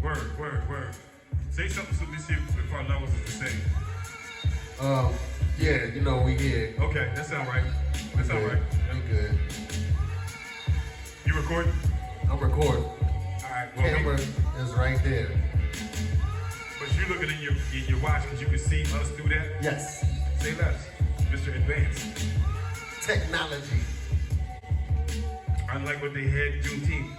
Word. Say something so we see if our levels are the same. Yeah, you know, we here. Okay, that sound right. That sound right. I'm good. You recording? I'm recording. Alright, well, Camera is right there. But you looking in your watch because you can see us do that? Yes. Say less. Mr. Advanced. Technology. Unlike what they had Juneteenth.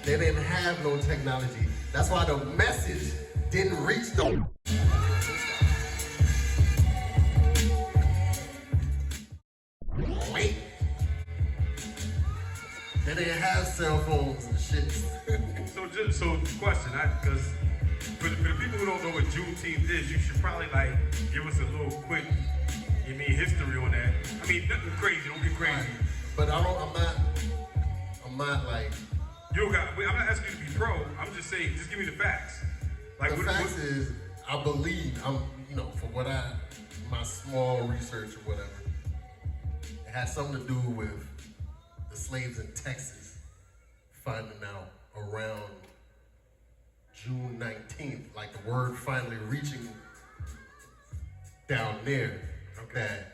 They didn't have no technology. That's why the message didn't reach them. Wait. They didn't have cell phones and shit. So question, because for the people who don't know what Juneteenth is, you should probably like give us a little quick, history on that. I mean, nothing crazy. Don't get crazy. Right. But I'm not like. You don't got. I'm not asking you to be pro. I'm just saying, just give me the facts. Like the facts is, I believe for my small research or whatever, it has something to do with the slaves in Texas finding out around June 19th, like the word finally reaching down there that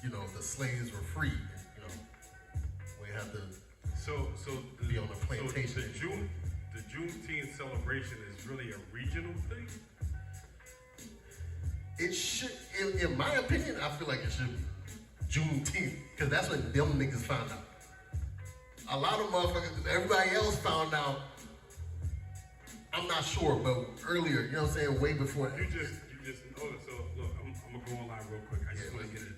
the slaves were freed. We have to be on a plantation. So the Juneteenth celebration is really a regional thing? It should, in my opinion, I feel like it should be Juneteenth, because that's when them niggas found out. A lot of motherfuckers, everybody else found out, I'm not sure, but earlier, you know what I'm saying, way before. You just so look, I'm gonna go online real quick. I just want to get it.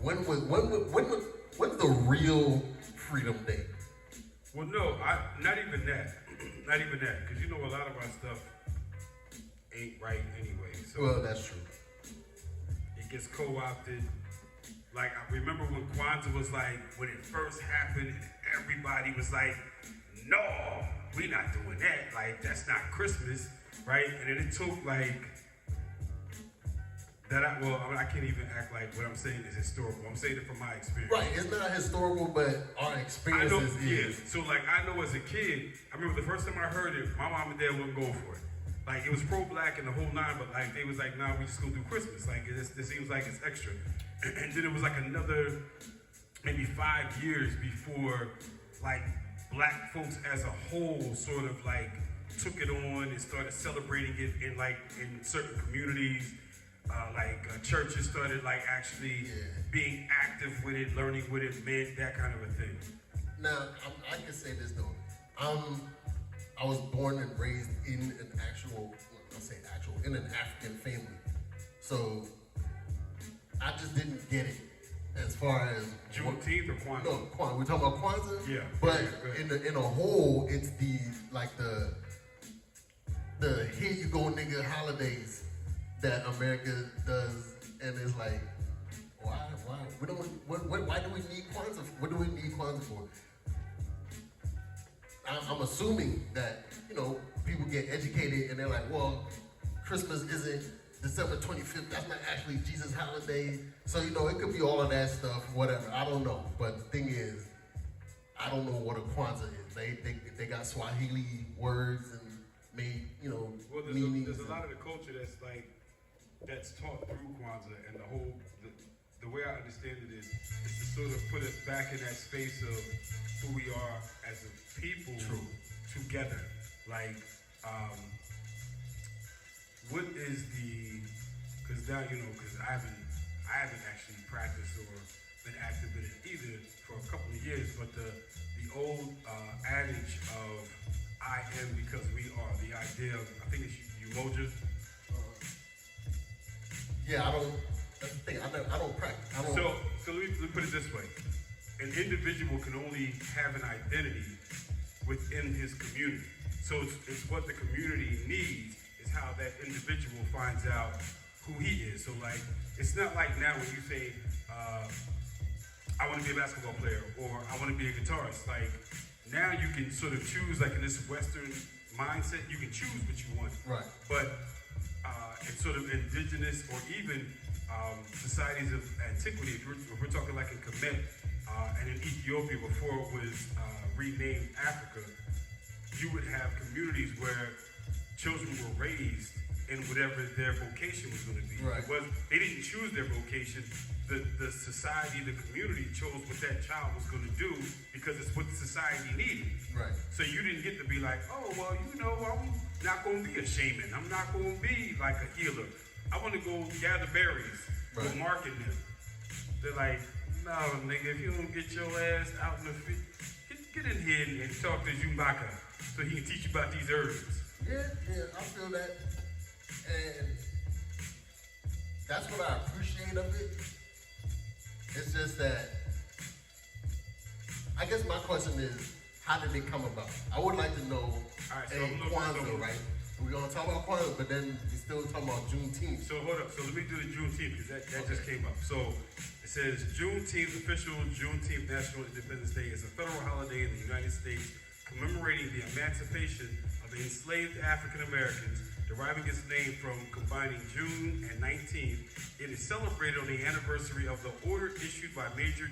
When's the real Freedom Day? Well, no, not even that, because a lot of our stuff ain't right anyway. So well, that's true. It gets co-opted. Like, I remember when Kwanzaa was like, when it first happened, everybody was like, no, we're not doing that. Like, that's not Christmas, right? And then it took like, I can't even act like what I'm saying is historical. I'm saying it from my experience. Right, it's not historical, but our experiences is. So like, I know as a kid, I remember the first time I heard it, my mom and dad wasn't going for it. Like, it was pro-black and the whole nine, but like, they was like, nah, we just gonna do Christmas. Like, this seems like it's extra. And then it was like another, maybe 5 years before, like, black folks as a whole sort of like took it on and started celebrating it in certain communities. Churches started like actually being active with it, learning what it meant, that kind of a thing. Now, I can say this though. I was born and raised in an in an African family. So I just didn't get it as far as Juneteenth or Kwanzaa? No, Kwanzaa. We're talking about Kwanzaa. Yeah. But in a whole, it's the here you go nigga holidays that America does, and it's like, why why do we need Kwanzaa? What do we need Kwanzaa for? I'm assuming that people get educated and they're like, well, Christmas isn't December 25th. That's not actually Jesus' holiday. So it could be all of that stuff, whatever. I don't know. But the thing is, I don't know what a Kwanzaa is. They got Swahili words and made Well, meanings. There's a lot of the culture that's taught through Kwanzaa, and the way I understand it is to sort of put us back in that space of who we are as a people together. Like, what is because now, because I haven't actually practiced or been active in it either for a couple of years, but the old adage of I am because we are, the idea of, I think it's Umoja. Yeah, that's the thing, I don't practice. So let me put it this way. An individual can only have an identity within his community. So it's what the community needs is how that individual finds out who he is. So like, it's not like now when you say, I want to be a basketball player or I want to be a guitarist. Like, now you can sort of choose, like in this Western mindset, you can choose what you want. Right. But in sort of indigenous or even societies of antiquity, if we're talking like in Kemet and in Ethiopia before it was renamed Africa, you would have communities where children were raised in whatever their vocation was going to be. Right. They didn't choose their vocation. The society, the community chose what that child was going to do because it's what the society needed. Right. So you didn't get to be like, oh, well, you know, I'm not going to be a shaman. I'm not going to be like a healer. I want to go gather berries, go market them. They're like, no, nigga, if you don't get your ass out in the field, get in here and talk to Jumbaka so he can teach you about these herbs. Yeah, I feel that. And that's what I appreciate of it. It's just that, I guess my question is, how did it come about? I would like to know, Kwanzaa, right? We're going to talk about Kwanzaa, but then we're still talking about Juneteenth. So hold up. So let me do the Juneteenth because that just came up. So it says Juneteenth, official Juneteenth National Independence Day is a federal holiday in the United States commemorating the emancipation of the enslaved African Americans, deriving its name from combining June and 19th. It is celebrated on the anniversary of the order issued by Major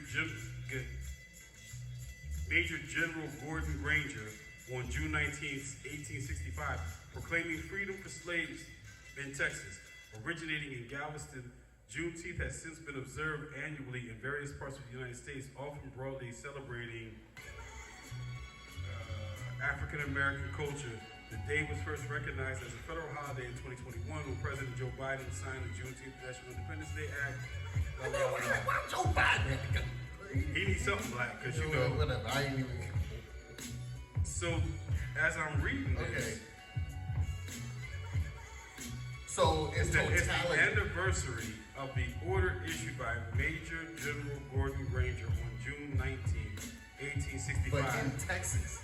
General Gordon Granger on June 19th, 1865, proclaiming freedom for slaves in Texas. Originating in Galveston, Juneteenth has since been observed annually in various parts of the United States, often broadly celebrating African American culture. The day was first recognized as a federal holiday in 2021 when President Joe Biden signed the Juneteenth National Independence Day Act. Why Joe Biden? He needs something black, because you know. Whatever, I ain't even. So, as I'm reading this, so it's the anniversary of the order issued by Major General Gordon Granger on June 19, 1865. But in Texas.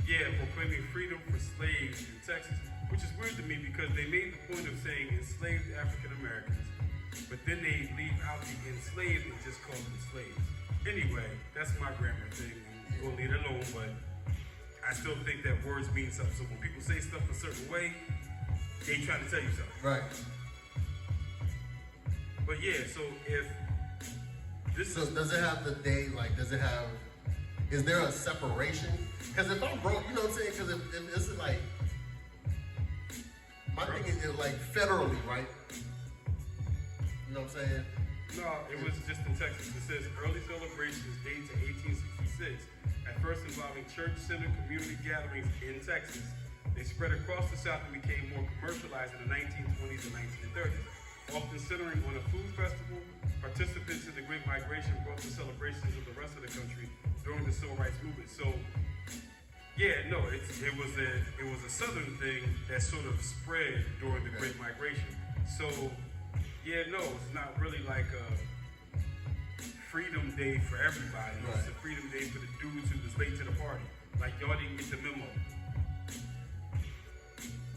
Yeah, proclaiming freedom for slaves in Texas, which is weird to me because they made the point of saying enslaved African Americans, but then they leave out the enslaved and just call them slaves. Anyway, that's my grammar thing. We'll leave it alone, but I still think that words mean something. So when people say stuff a certain way, they trying to tell you something. Right. But yeah, so if this so does it have the day, like, is there a separation? Because if I'm broke, you know what I'm saying? Because if it's like, my thing is like federally, right? You know what I'm saying? No, it was just in Texas. It says early celebrations date to 1866. At first involving church center community gatherings in Texas. They spread across the South and became more commercialized in the 1920s and 1930s. Often centering on a food festival, participants in the Great Migration brought the celebrations of the rest of the country during the Civil Rights Movement. So, yeah, no, it was a Southern thing that sort of spread during the Great Migration. So, yeah, no, it's not really like a Freedom Day for everybody. Right. It's a Freedom Day for the dudes who was late to the party. Like, y'all didn't get the memo.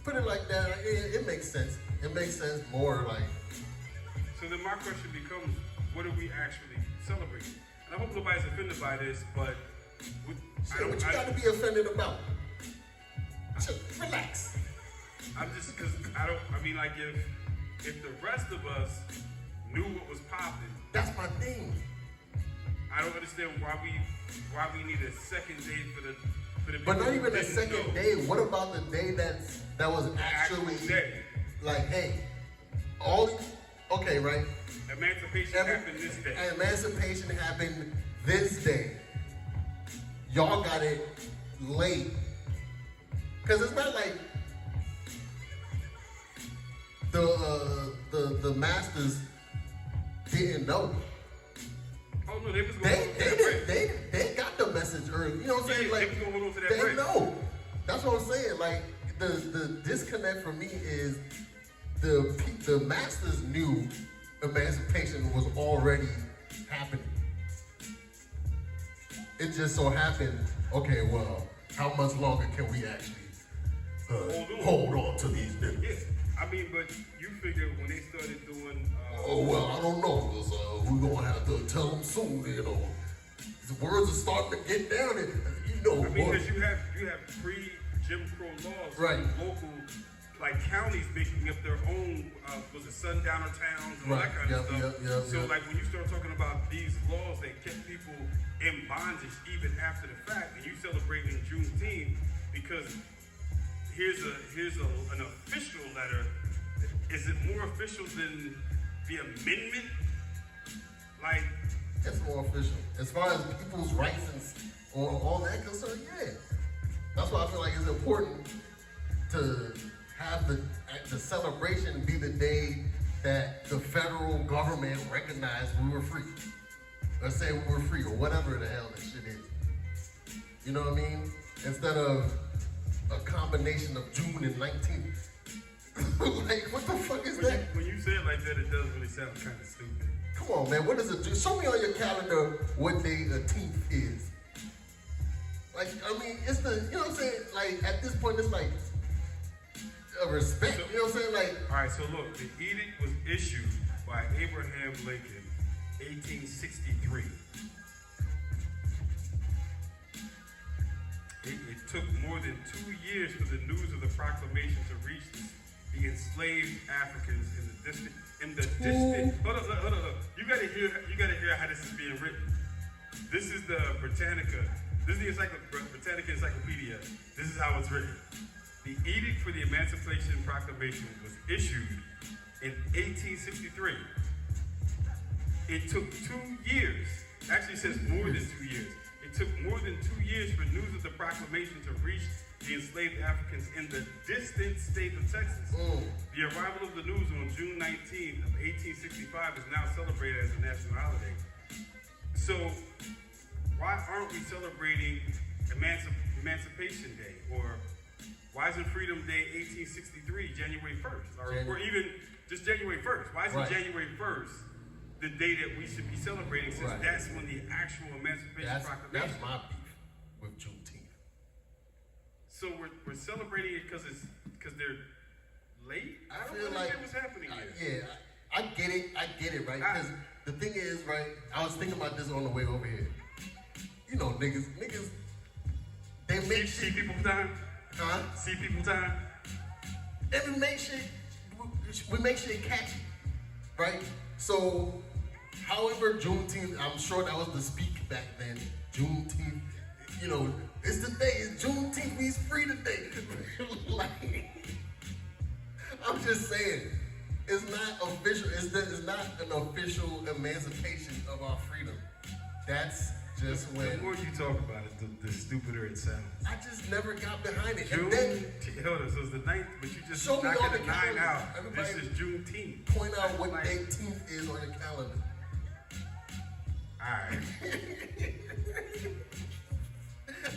Put it like that, it makes sense. It makes sense more like. So then my question becomes, what are we actually celebrating? And I hope nobody's offended by this, but What you got to be offended about? Just relax. I'm just, because like if the rest of us knew what was popping. That's my thing. I don't understand why we need a second day for the But not even a second day. What about the day that was actually day? Like, hey, right? Emancipation happened this day. Emancipation happened this day. Y'all got it late. Cause it's not like the masters didn't know. Oh no, they was going they got the message early. You know what I'm saying? Like they was going to that they break. know. That's what I'm saying. Like the disconnect for me is the masters knew emancipation was already happening. It just so happened. Okay, well, how much longer can we actually hold on to these niggas? Yeah, I mean, but you figure when they started doing. Oh well, I don't know. Cause, we're gonna have to tell them soon. You know, the words are starting to get down, and you know. I mean, because you have pre-Jim Crow laws, right? Local, like counties making up their own, was it sundowner towns and all that kind of stuff. So like when you start talking about these laws that kept people in bondage even after the fact, and you celebrating Juneteenth, because here's an official letter. Is it more official than the amendment? Like, it's more official. As far as people's rights and all that concern, yeah. That's why I feel like it's important to have the celebration be the day that the federal government recognized we were free. Or say we were free, or whatever the hell that shit is. You know what I mean? Instead of a combination of June and 19th. Like, what the fuck is that? When you say it like that, it does really sound kind of stupid. Come on, man. What does it do? Show me on your calendar what day the 10th is. Like, I mean, it's the, you know what I'm saying? Like, at this point, it's like a respect. You know what I'm saying? Like, all right, so look, the edict was issued by Abraham Lincoln, 1863. It took more than 2 years for the news of the proclamation to reach the enslaved Africans in the distant. Hold up. You gotta hear how this is being written. This is the Britannica. This is the Britannica Encyclopedia. This is how it's written. The Edict for the Emancipation Proclamation was issued in 1863. It took 2 years. Actually, it says more than 2 years. It took more than 2 years for news of the proclamation to reach the enslaved Africans in the distant state of Texas. The arrival of the news on June 19th of 1865 is now celebrated as a national holiday. So, why aren't we celebrating Emancipation Day? Or why isn't Freedom Day 1863 January 1st? Or even just January 1st? Why isn't January 1st the day that we should be celebrating, since that's when the actual Emancipation Proclamation? That's my beef with Juneteenth. So we're celebrating it because they're late? I don't understand like, what's happening here. Yeah, I get it, right? Because the thing is, right, I was thinking about this on the way over here. You know, niggas, they make see people time? Huh? See people time? And we make shit catchy, right? So, however, Juneteenth, I'm sure that was the speak back then. Juneteenth, you know, it's the day. It's Juneteenth. We's free today. Like, I'm just saying, it's not official. It's not an official emancipation of our freedom. That's just when. The more you talk about it, the stupider it sounds. I just never got behind it. June, and then, hold on, so it's the 9th, but you just show me knocked on the the 9 calendar. out. Everybody This is Juneteenth. Point out what day 10th is on the calendar. Alright.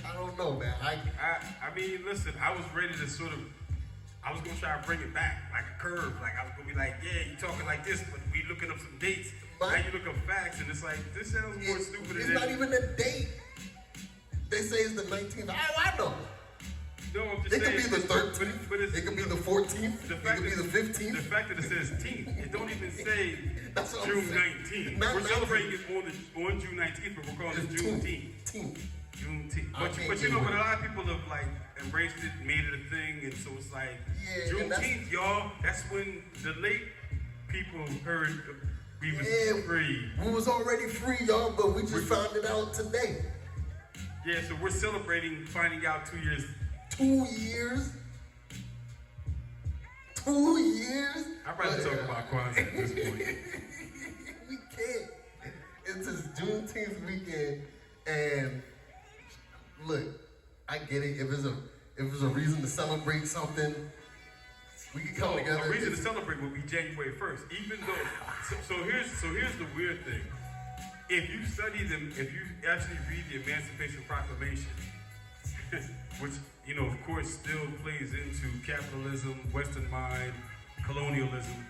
I don't know, man. I mean, listen, I was ready to I was gonna try to bring it back like a curve. Like I was gonna be like, yeah, you talking like this, but we looking up some dates. Now you look up facts, and it's like, this sounds more stupid than it's not even a date. They say it's the 19th. I know. No, I'm just saying. It could be the 13th. But it could be the 14th. It could be the 15th. The fact that it says 10th, it don't even say June 19th. We're celebrating it on June 19th, but we're calling it Juneteenth. Juneteenth. But you know, but a lot of people have like embraced it, made it a thing, and so it's like Juneteenth, y'all. That's when the late people heard we was free. We was already free, y'all, but we just found it out today. Yeah, so we're celebrating finding out 2 years. 2 years? 2 years? I'd rather talk about Kwanzaa at this point. We can't. It's just Juneteenth weekend, and look, I get it. If it's a reason to celebrate something, we can come together. A reason to celebrate would be January 1st. Even though, so here's the weird thing. If you study them, if you actually read the Emancipation Proclamation, which, you know, of course still plays into capitalism, Western mind, colonialism.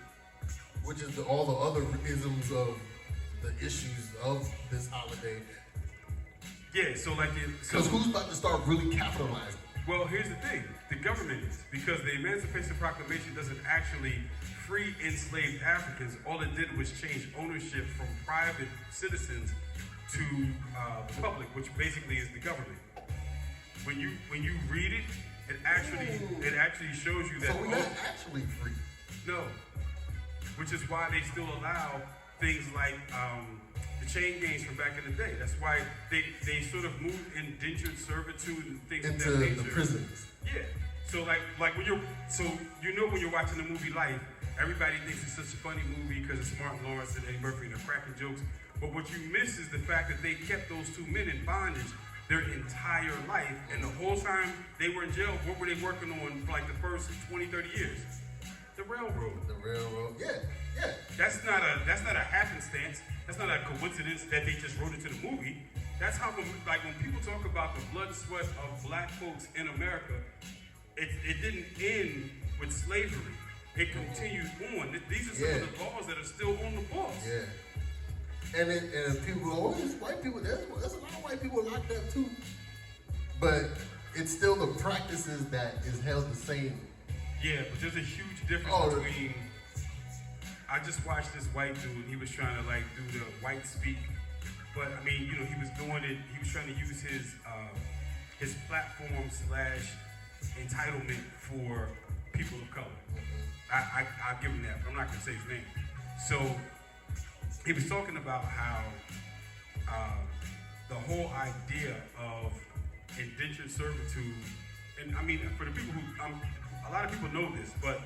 Which is all the other isms of the issues of this holiday. Yeah, so like because who's about to start really capitalizing? Well, here's the thing. The government is. Because the Emancipation Proclamation doesn't actually free enslaved Africans. All it did was change ownership from private citizens to the public, which basically is the government. When you read it, it actually shows you that. So we're not actually free. No. Which is why they still allow things like the chain gangs from back in the day. That's why they sort of moved indentured servitude and things of Into that nature. the prisons. Yeah. So like when you're when you're watching the movie Life, everybody thinks it's such a funny movie because it's Martin Lawrence and Eddie Murphy and they're cracking jokes. But what you miss is the fact that they kept those two men in bondage their entire life, and the whole time they were in jail, what were they working on for like the first 20, 30 years? The railroad. The railroad. Yeah, yeah. That's not a happenstance. That's not a coincidence that they just wrote into the movie. That's how when people talk about the blood sweat of black folks in America, it didn't end with slavery. It continued on. These are some of the laws that are still on the books. Yeah. And people go, oh, it's white people. There's a lot of white people locked up too. But it's still the practices that is held the same. Yeah, but there's a huge difference between. I just watched this white dude, and he was trying to do the white speak, but I mean, he was doing it. He was trying to use his platform / entitlement for people of color. I'll give him that, but I'm not gonna say his name. So he was talking about how the whole idea of indentured servitude, and I mean, for the people who, a lot of people know this, but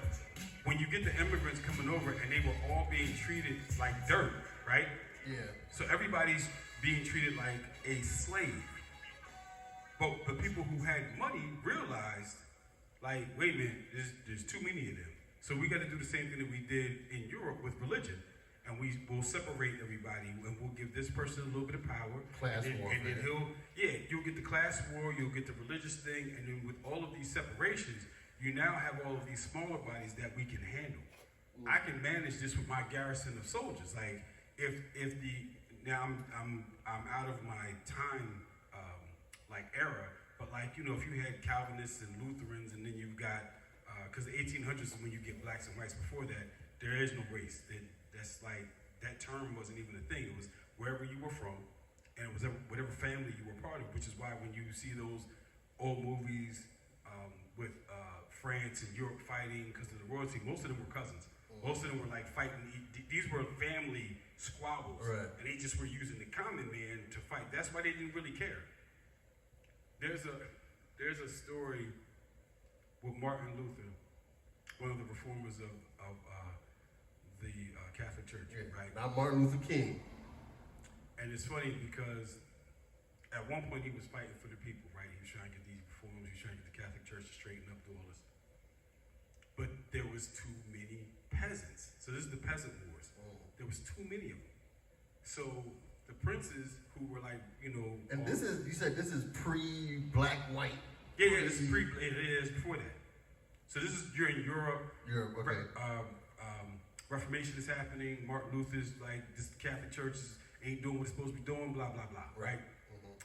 when you get the immigrants coming over and they were all being treated like dirt, right? Yeah. So everybody's being treated like a slave. But the people who had money realized, like, wait a minute, there's too many of them. So we got to do the same thing that we did in Europe with religion. And we will separate everybody, and we'll give this person a little bit of power. Class war. And then you'll get the class war, you'll get the religious thing, and then with all of these separations, you now have all of these smaller bodies that we can handle. I can manage this with my garrison of soldiers. Like now I'm out of my time era, but if you had Calvinists and Lutherans, and then you've got because the 1800s is when you get blacks and whites. Before that, there is no race. That's that term wasn't even a thing. It was wherever you were from, and it was whatever family you were part of. Which is why when you see those old movies with France and Europe fighting because of the royalty, most of them were cousins. Most of them were fighting. These were family squabbles, right. And they just were using the common man to fight. That's why they didn't really care. There's a story with Martin Luther, one of the reformers of the Catholic Church, right? Not Martin Luther King. And it's funny because at one point he was fighting for the people, right? He was trying to get these reforms, he was trying to get the Catholic Church to straighten up all this. But there was too many peasants. So this is the peasant wars. There was too many of them. So the princes who were And this is, you said this is pre-black white. Yeah, this is it is before that. So this is during Europe. Okay. Reformation is happening. Martin Luther's this Catholic Church ain't doing what it's supposed to be doing. Blah blah blah. Right.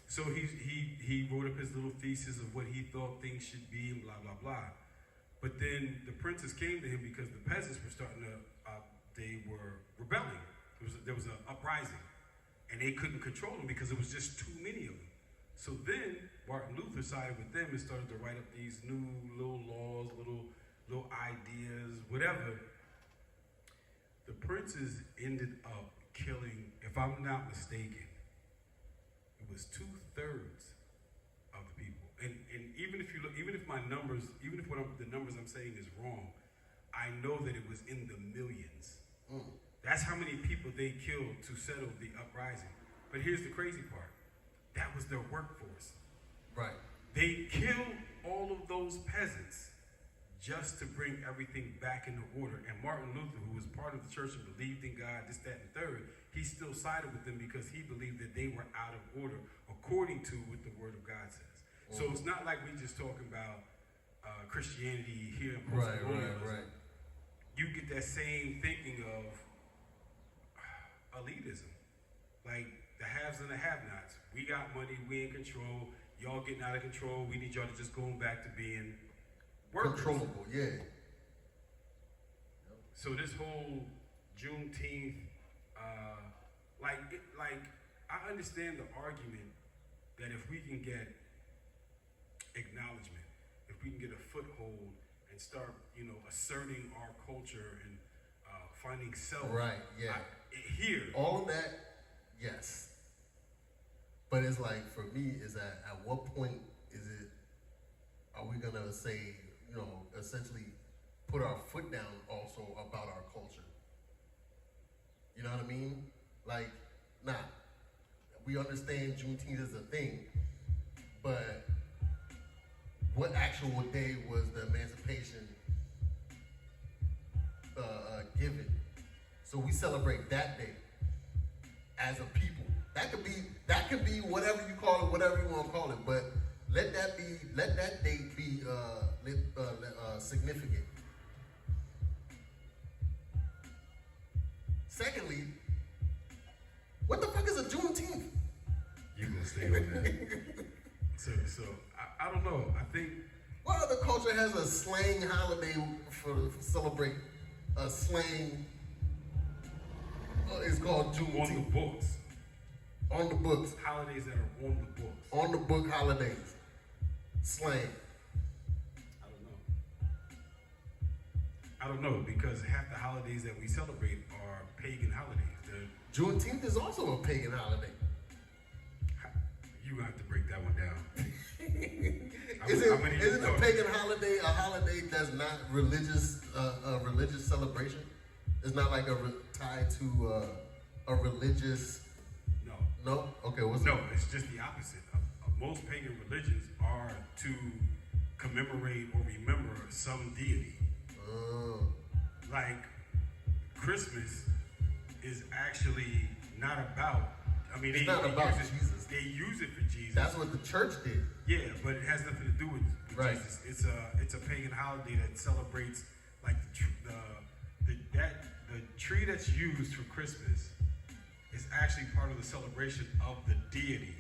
So he wrote up his little thesis of what he thought things should be and blah blah blah. But then the princes came to him because the peasants were starting to they were rebelling. There was an uprising, and they couldn't control them because there was just too many of them. So then Martin Luther sided with them and started to write up these new little laws, little ideas, whatever. The princes ended up killing, if I'm not mistaken, it was 2/3 of the people. And even if you look, even if the numbers I'm saying is wrong, I know that it was in the millions. That's how many people they killed to settle the uprising. But here's the crazy part. That was their workforce. Right. They killed all of those peasants just to bring everything back into order. And Martin Luther, who was part of the church and believed in God, this, that, and third, he still sided with them because he believed that they were out of order according to what the Word of God says. So it's not like we just talking about Christianity here in post-colonialism. Right. You get that same thinking of elitism. Like the haves and the have-nots. We got money, we in control, y'all getting out of control, we need y'all to just go back to being workers. Controllable, yeah. So this whole Juneteenth, I understand the argument that if we can get acknowledgement, if we can get a foothold and start, asserting our culture and finding self. Right, yeah. Here. All of that, yes. But it's like, for me, is that at what point are we gonna say, essentially put our foot down also about our culture? You know what I mean? Like, nah, we understand Juneteenth is a thing, but what actual day was the emancipation given? So we celebrate that day as a people. That could be whatever you call it, whatever you want to call it, but let that date be significant. Secondly, what the fuck is a Juneteenth? You gonna stay on that? So I don't know. I think what other culture has a slang holiday for celebrate a slang? It's called Juneteenth. On the books. On the books. Holidays that are on the books. On the book holidays. Slang. I don't know, because half the holidays that we celebrate are pagan holidays. Juneteenth is also a pagan holiday. You have to break that one down. Isn't a pagan holiday a holiday that's not religious? A religious celebration? It's not like tied to a religious. No. No. Okay. It's just the opposite. Most pagan religions are to commemorate or remember some deity. Like Christmas is actually not about. It's not about Jesus. They use it for Jesus. That's what the church did. Yeah, but it has nothing to do with right. Jesus. It's a pagan holiday that celebrates like the tree that's used for Christmas is actually part of the celebration of the deity,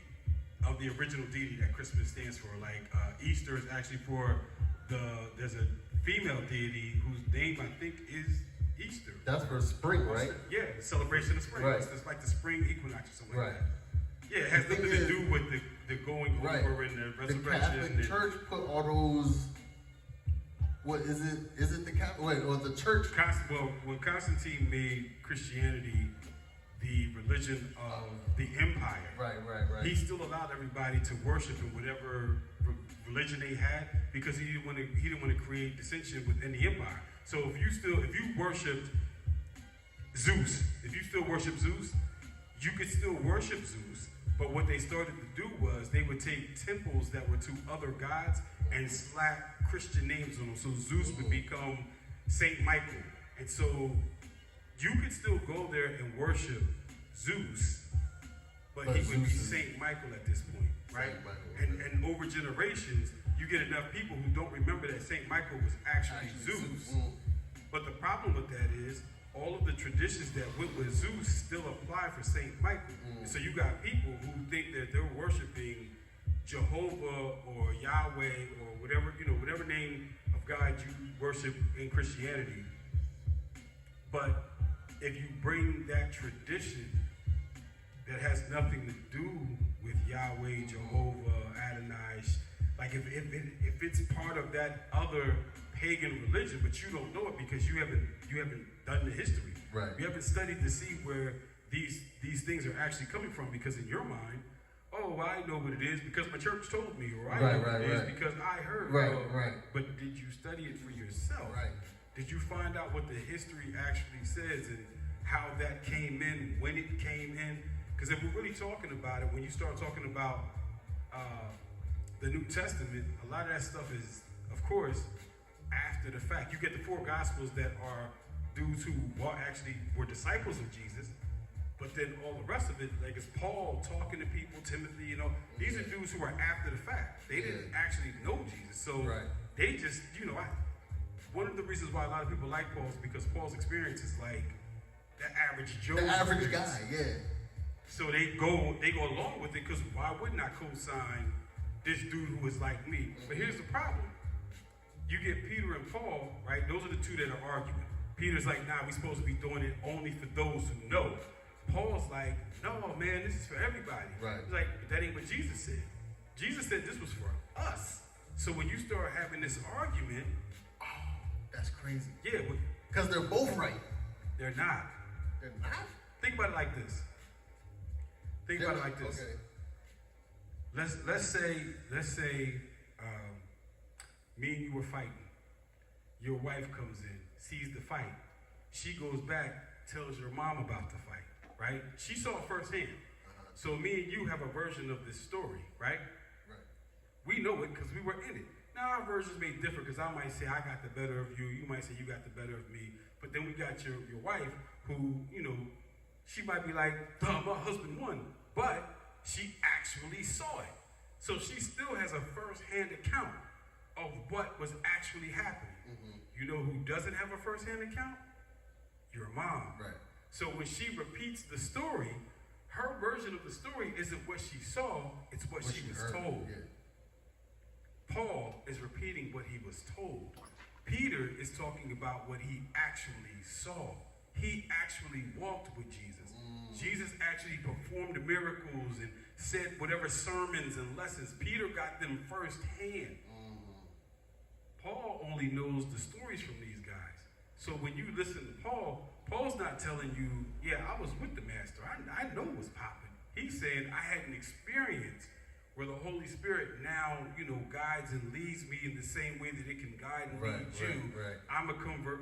of the original deity that Christmas stands for. Like Easter is actually for there's a female deity whose name I think is Easter. That's for spring, right? Yeah, celebration of spring. Right. It's like the spring equinox or something like right. that. Yeah, it has nothing to do with the going right. over and the resurrection. The Catholic Church put all those. What is it? Is it the Catholic? Wait, or the Church? Well, when Constantine made Christianity the religion of the empire, right. he still allowed everybody to worship in whatever religion they had because he didn't want to create dissension within the empire. So if you worshipped Zeus, you could still worship Zeus. But what they started to do was they would take temples that were to other gods and slap Christian names on them. So Zeus would become Saint Michael. And so you could still go there and worship Zeus, but he would be Saint Michael at this point, right? And over generations, you get enough people who don't remember that Saint Michael was actually Zeus. But the problem with that is all of the traditions that went with Zeus still apply for Saint Michael. And so you got people who think that they're worshiping Jehovah or Yahweh or whatever name of God you worship in Christianity. But if you bring that tradition that has nothing to do with Yahweh, Jehovah, Adonai, like if it's part of that other pagan religion, but you don't know it because you haven't done the history. Right. You haven't studied to see where these things are actually coming from, because in your mind, oh, I know what it is because my church told me, or I know what it is because I heard. Right. But did you study it for yourself? Right. Did you find out what the history actually says and how that came in, when it came in? Because if we're really talking about it, when you start talking about the New Testament, a lot of that stuff is, of course, after the fact. You get the 4 Gospels that are dudes who were disciples of Jesus, but then all the rest of it, like it's Paul talking to people, Timothy, these are dudes who are after the fact. They didn't actually know Jesus. So they just, one of the reasons why a lot of people like Paul is because Paul's experience is like the average Joe. The average guy, yeah. So they go along with it because why wouldn't I co-sign this dude who is like me? But here's the problem. You get Peter and Paul, right? Those are the two that are arguing. Peter's like, nah, we're supposed to be doing it only for those who know. Paul's like, no, man, this is for everybody. Right. He's like, but that ain't what Jesus said. Jesus said this was for us. So when you start having this argument, that's crazy. Yeah. Because they're both right. They're not. They're not? Think about it like this. Think about it like this. Okay. Let's say me and you were fighting. Your wife comes in, sees the fight. She goes back, tells your mom about the fight, right? She saw it firsthand. So me and you have a version of this story, right? Right. We know it because we were in it. Now our versions may differ because I might say I got the better of you. You might say you got the better of me. But then we got your wife who, she might be like, duh, my husband won. But she actually saw it. So she still has a first-hand account of what was actually happening. Mm-hmm. You know who doesn't have a first-hand account? Your mom. Right. So when she repeats the story, her version of the story isn't what she saw, it's what she was heard. told. Yeah. Paul is repeating what he was told. Peter is talking about what he actually saw. He actually walked with Jesus. Jesus actually performed miracles and said whatever sermons and lessons. Peter got them firsthand. Paul only knows the stories from these guys. So when you listen to Paul, Paul's not telling you, yeah, I was with the master. I know what's popping. He's saying I had an experience where the Holy Spirit now, guides and leads me in the same way that it can guide and lead you. Right. I'm a convert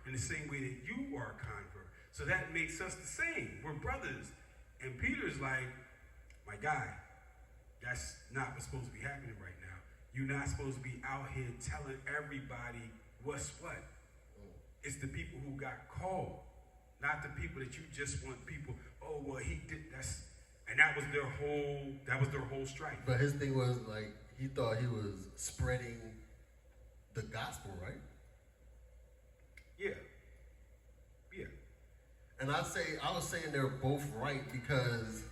in the same way that you are a convert. So that makes us the same. We're brothers. And Peter's like, my guy, that's not what's supposed to be happening right now. You're not supposed to be out here telling everybody what's what. It's the people who got called, not the people that you just want people, oh, well, he did that's. And that was their whole strike. But his thing was like he thought he was spreading the gospel, right? Yeah. Yeah. And I was saying they're both right because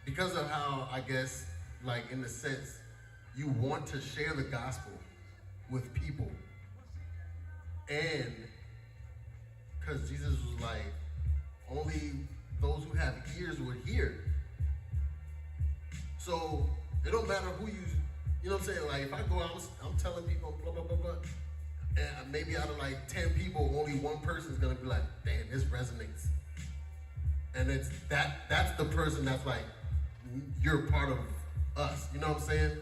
of how I guess, like in the sense, you want to share the gospel with people. And because Jesus was like, only those who have ears would hear. So it don't matter who you know what I'm saying? Like if I go out, I'm telling people blah, blah, blah, blah. And maybe out of like 10 people, only one person is gonna be like, damn, this resonates. And that's the person that's like, you're part of us. You know what I'm saying?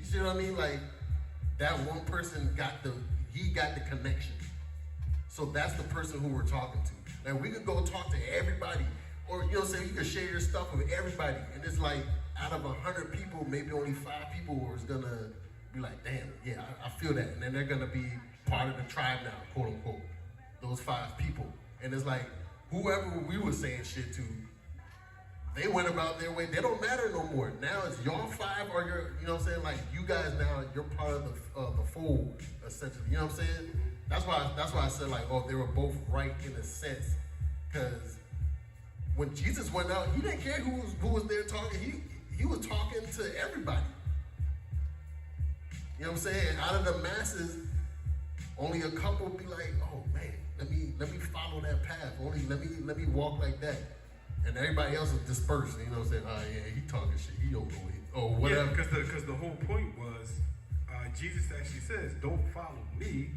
You see what I mean? Like that one person got the connection. So that's the person who we're talking to. Like we could go talk to everybody, or you know what I'm saying, you could share your stuff with everybody. And it's like out of 100 people, maybe only 5 people is gonna be like, damn, yeah, I feel that. And then they're gonna be part of the tribe now, quote unquote. Those 5 people. And it's like whoever we were saying shit to, they went about their way. They don't matter no more. Now it's y'all 5 or you know what I'm saying? Like you guys now, you're part of the fold, essentially. You know what I'm saying? That's why I said like, oh, they were both right in a sense. Because when Jesus went out, he didn't care who was there talking. He was talking to everybody. You know what I'm saying? Out of the masses, only a couple be like, oh man, let me follow that path. Let me walk like that. And everybody else is dispersed. You know what I'm saying? Oh yeah, he talking shit. He don't know it. Or whatever. Yeah, because the whole point was, Jesus actually says, don't follow me,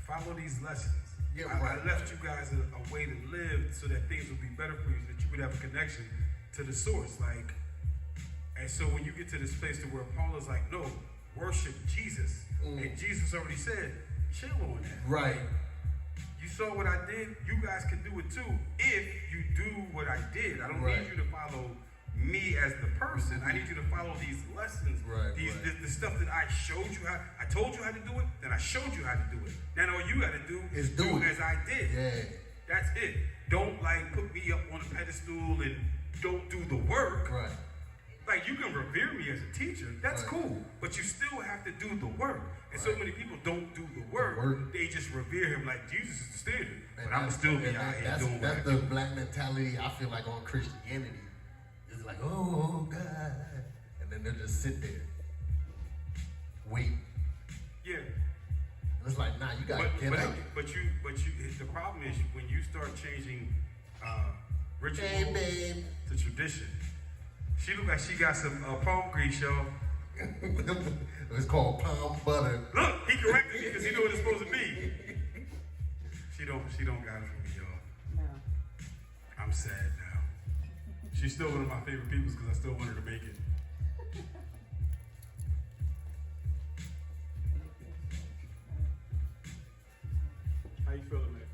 follow these lessons. Yeah, I left you guys a way to live so that things would be better for you, so that you would have a connection to the source. Like, and so when you get to this place to where Paul is like, no, worship Jesus. And Jesus already said, chill on that. Right. You saw what I did, you guys can do it too if you do what I did. I don't need you to follow me as the person. I need you to follow these lessons, the stuff that I showed you how. I told you how to do it, then I showed you how to do it. Now all you got to do is do as I did. Yeah. That's it. Don't like put me up on a pedestal and don't do the work. Right. Like you can revere me as a teacher, that's cool, but you still have to do the work. And so many people don't do the work. They just revere him like Jesus is the standard. And but I'm still be out here doing that's the black mentality I feel like on Christianity. It's like, oh God. And then they'll just sit there. Wait. Yeah. And it's like, nah, you gotta get out. But you the problem is when you start changing ritual to tradition. She look like she got some palm grease, y'all. It's called palm butter. Look, he corrected me because he knew what it's supposed to be. She don't got it for me, y'all. No. I'm sad now. She's still one of my favorite people because I still want her to make it. How you feeling, man?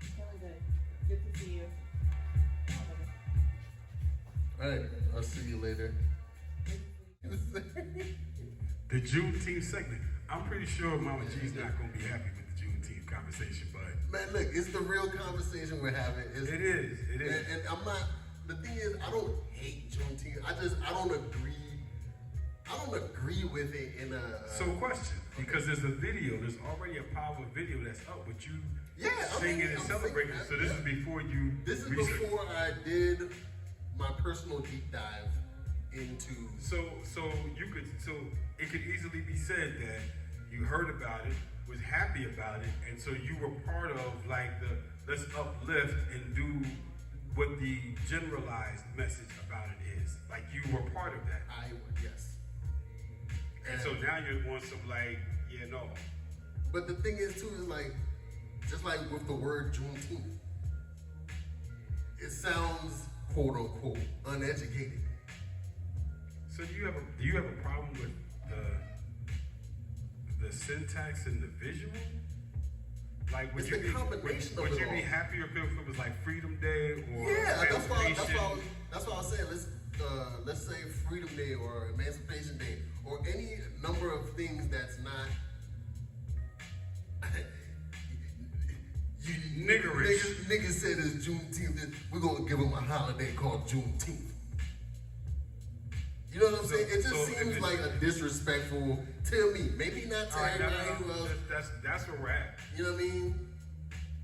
Feeling good. Good to see you. All right, I'll see you later. The Juneteenth segment. I'm pretty sure Mama G's not gonna be happy with the Juneteenth conversation, but Man, look, it's the real conversation we're having. it is. And I'm not. The thing is, I don't hate Juneteenth. I don't agree. I don't agree with it in a. So question, because there's a video, there's already a Pavaa video that's up with you singing and I'm celebrating. singing. So this is before you. This is research. before I did my personal deep dive into. So it could easily be said that you heard about it, was happy about it, and so you were part of like the let's uplift and do what the generalized message about it is. Like you were part of that. Yes. And so now you're on some like, yeah, no. But the thing is too is like, just like with the word Juneteenth, it sounds quote unquote uneducated. So do you have a problem with the syntax and the visual? Like would It's you the combination of would it you be all. happier if it was like Freedom Day or Yeah, that's why Emancipation? I was saying let's say Freedom Day or Emancipation Day or any number of things that's not Niggerish. Niggas said it's Juneteenth. We're gonna give them a holiday called Juneteenth. You know what I'm saying? It just seems like a disrespectful to me. Maybe not to everybody who else. That's where we're at. You know what I mean?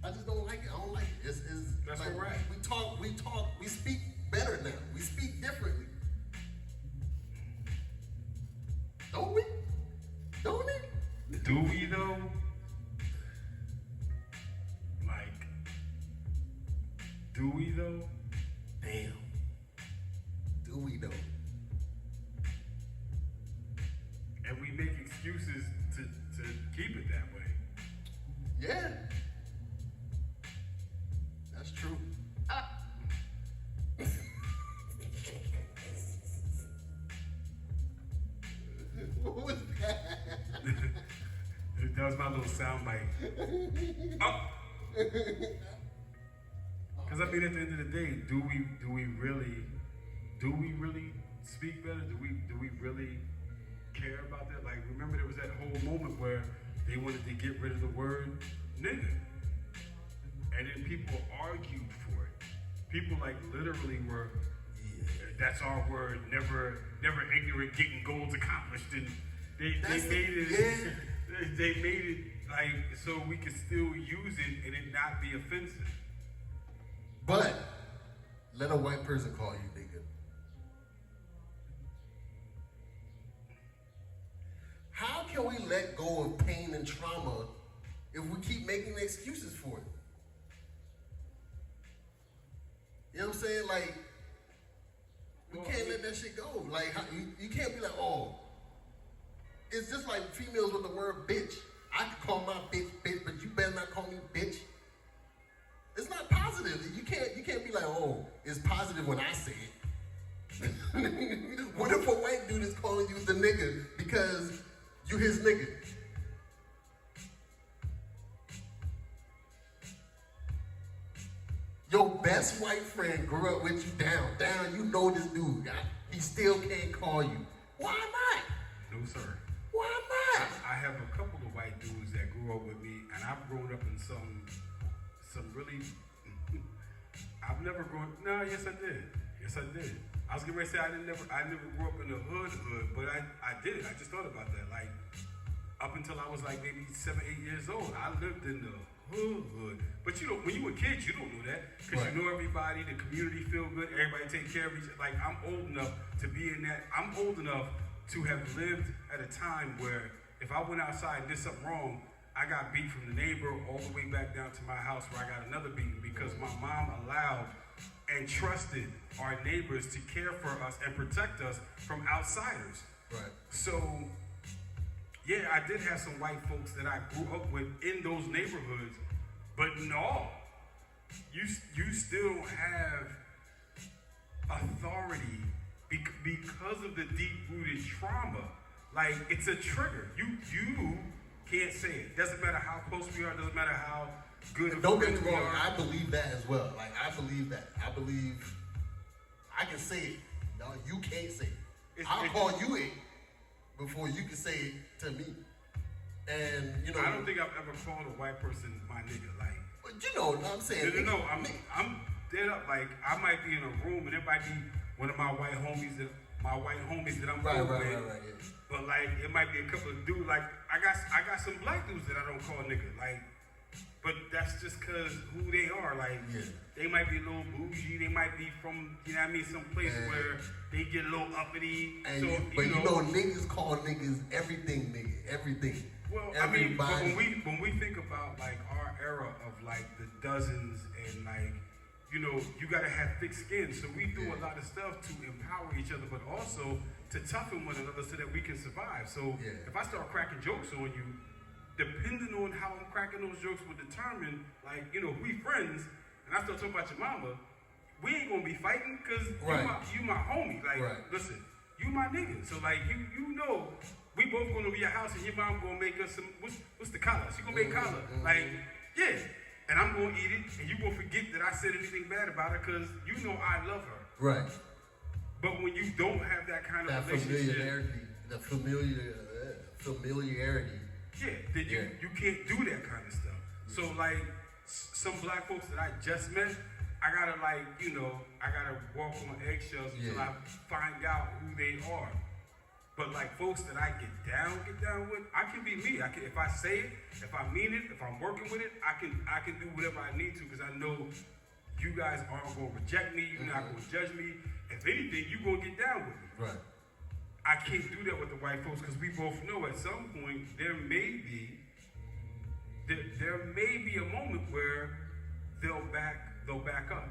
I just don't like it. I don't like it. It's That's like, where we're at. we speak better now. We speak differently. Don't we? Don't we? Do we though? Like, do we though? Damn. Do we though? And we make excuses to keep it that way. Yeah. That's true. What was that? That was my little sound bite. Oh. Because I mean, at the end of the day, do we really speak better? Do we really care about that? Like, remember there was that whole moment where they wanted to get rid of the word nigga, and then people argued for it. People like literally were, that's our word. Never ignorant, getting goals accomplished, and they made it like so we could still use it and it not be offensive. But let a white person call you nigga. How can we let go of pain and trauma if we keep making excuses for it? You know what I'm saying? Like, we can't let that shit go. Like, you can't be like, oh, it's just like females with the word bitch. I can call my bitch, but you better not call me bitch. It's not positive. You can't be like, oh, it's positive when I say it. What if a white dude is calling you the nigga because you his nigga? Your best white friend grew up with you down. You know this dude. He still can't call you. Why not? No, sir. Why not? I have a couple of white dudes that grew up with me, and I've grown up in some really. I've never grown. No, yes I did. I was getting ready to say I never grew up in the hood, but I did it. I just thought about that. Like up until I was like maybe 7, 8 years old, I lived in the hood. But you know, when you were kids, you don't know that because you know everybody. The community feel good. Everybody take care of each other. Like I'm old enough to be in that. I'm old enough to have lived at a time where if I went outside and did something wrong, I got beat from the neighbor all the way back down to my house where I got another beating because my mom allowed and trusted our neighbors to care for us and protect us from outsiders. Right. So, yeah, I did have some white folks that I grew up with in those neighborhoods, But no, you still have authority because of the deep-rooted trauma. Like, it's a trigger. You can't say it. Doesn't matter how close we are. Doesn't matter how good. Don't get me wrong. I believe that as well. Like, I believe that. I believe I can say it. No, you can't say it. I'll call you it before you can say it to me. And you know, I don't think I've ever called a white person my nigga. Like, but you know what I'm saying? No. I'm dead up. Like, I might be in a room and it might be one of my white homies that I'm cool with. Right. Yeah. But like, it might be a couple of dudes. Like, I got some black dudes that I don't call nigga. Like, but that's just cause who they are. Like, they might be a little bougie. They might be from, you know what I mean, some place where they get a little uppity. And so, you know, niggas call niggas everything, nigga, everything. Well, everybody. I mean, but when we think about like our era of like the dozens and like, you know, you gotta have thick skin. So we do a lot of stuff to empower each other, but also to toughen one another so that we can survive. So if I start cracking jokes on you, depending on how I'm cracking those jokes will determine, like, you know, we friends, and I start talking about your mama, we ain't gonna be fighting because you my homie. Like, listen, you my nigga. So like, you know, we both gonna be at your house and your mom gonna make us some, what's the collar? She gonna make collar. Like, yeah. And I'm gonna eat it, and you gonna forget that I said anything bad about her because you know I love her. Right. But when you don't have that kind of relationship, familiarity. Yeah, then you can't do that kind of stuff. So like some black folks that I just met, I gotta like, you know, I gotta walk on eggshells until I find out who they are. But like folks that I get down with, I can be me. If I say it, if I mean it, if I'm working with it, I can do whatever I need to because I know you guys aren't gonna reject me. You're not gonna judge me. If anything, you gonna get down with me. Right. I can't do that with the white folks because we both know at some point there may be a moment where they'll back up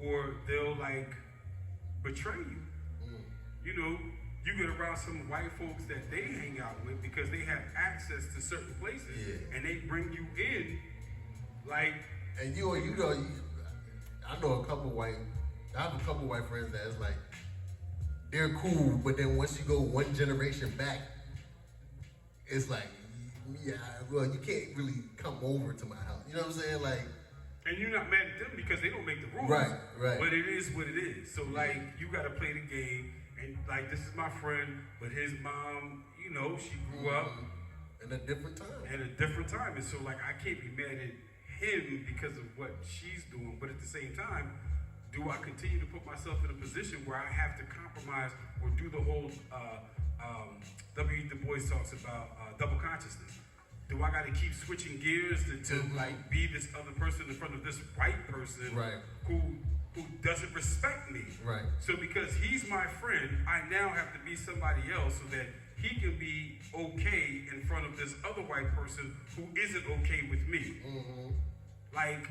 or they'll like betray you. You know, you get around some white folks that they hang out with because they have access to certain places and they bring you in like. And I have a couple white friends that's like, they're cool, but then once you go one generation back, it's like, well, you can't really come over to my house. You know what I'm saying? Like, and you're not mad at them because they don't make the rules. Right. But it is what it is. So like, you gotta play the game, and like, this is my friend, but his mom, you know, she grew up in a different time. And so like, I can't be mad at him because of what she's doing, but at the same time, do I continue to put myself in a position where I have to compromise or do the whole W. Du Bois talks about double consciousness? Do I got to keep switching gears to like be this other person in front of this white person who doesn't respect me? Right. So because he's my friend, I now have to be somebody else so that he can be okay in front of this other white person who isn't okay with me. Like.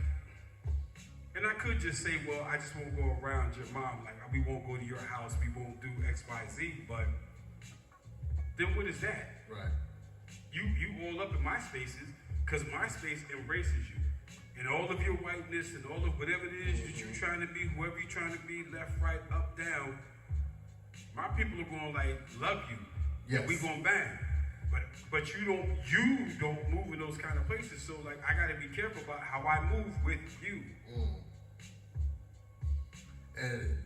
And I could just say, well, I just won't go around your mom. Like, we won't go to your house. We won't do X, Y, Z. But then what is that? Right. You all up in my spaces because my space embraces you. And all of your whiteness and all of whatever it is that you're trying to be, whoever you're trying to be, left, right, up, down, my people are going to, like, love you. Yes. And we going to bang. But you don't move in those kind of places. So, like, I got to be careful about how I move with you. And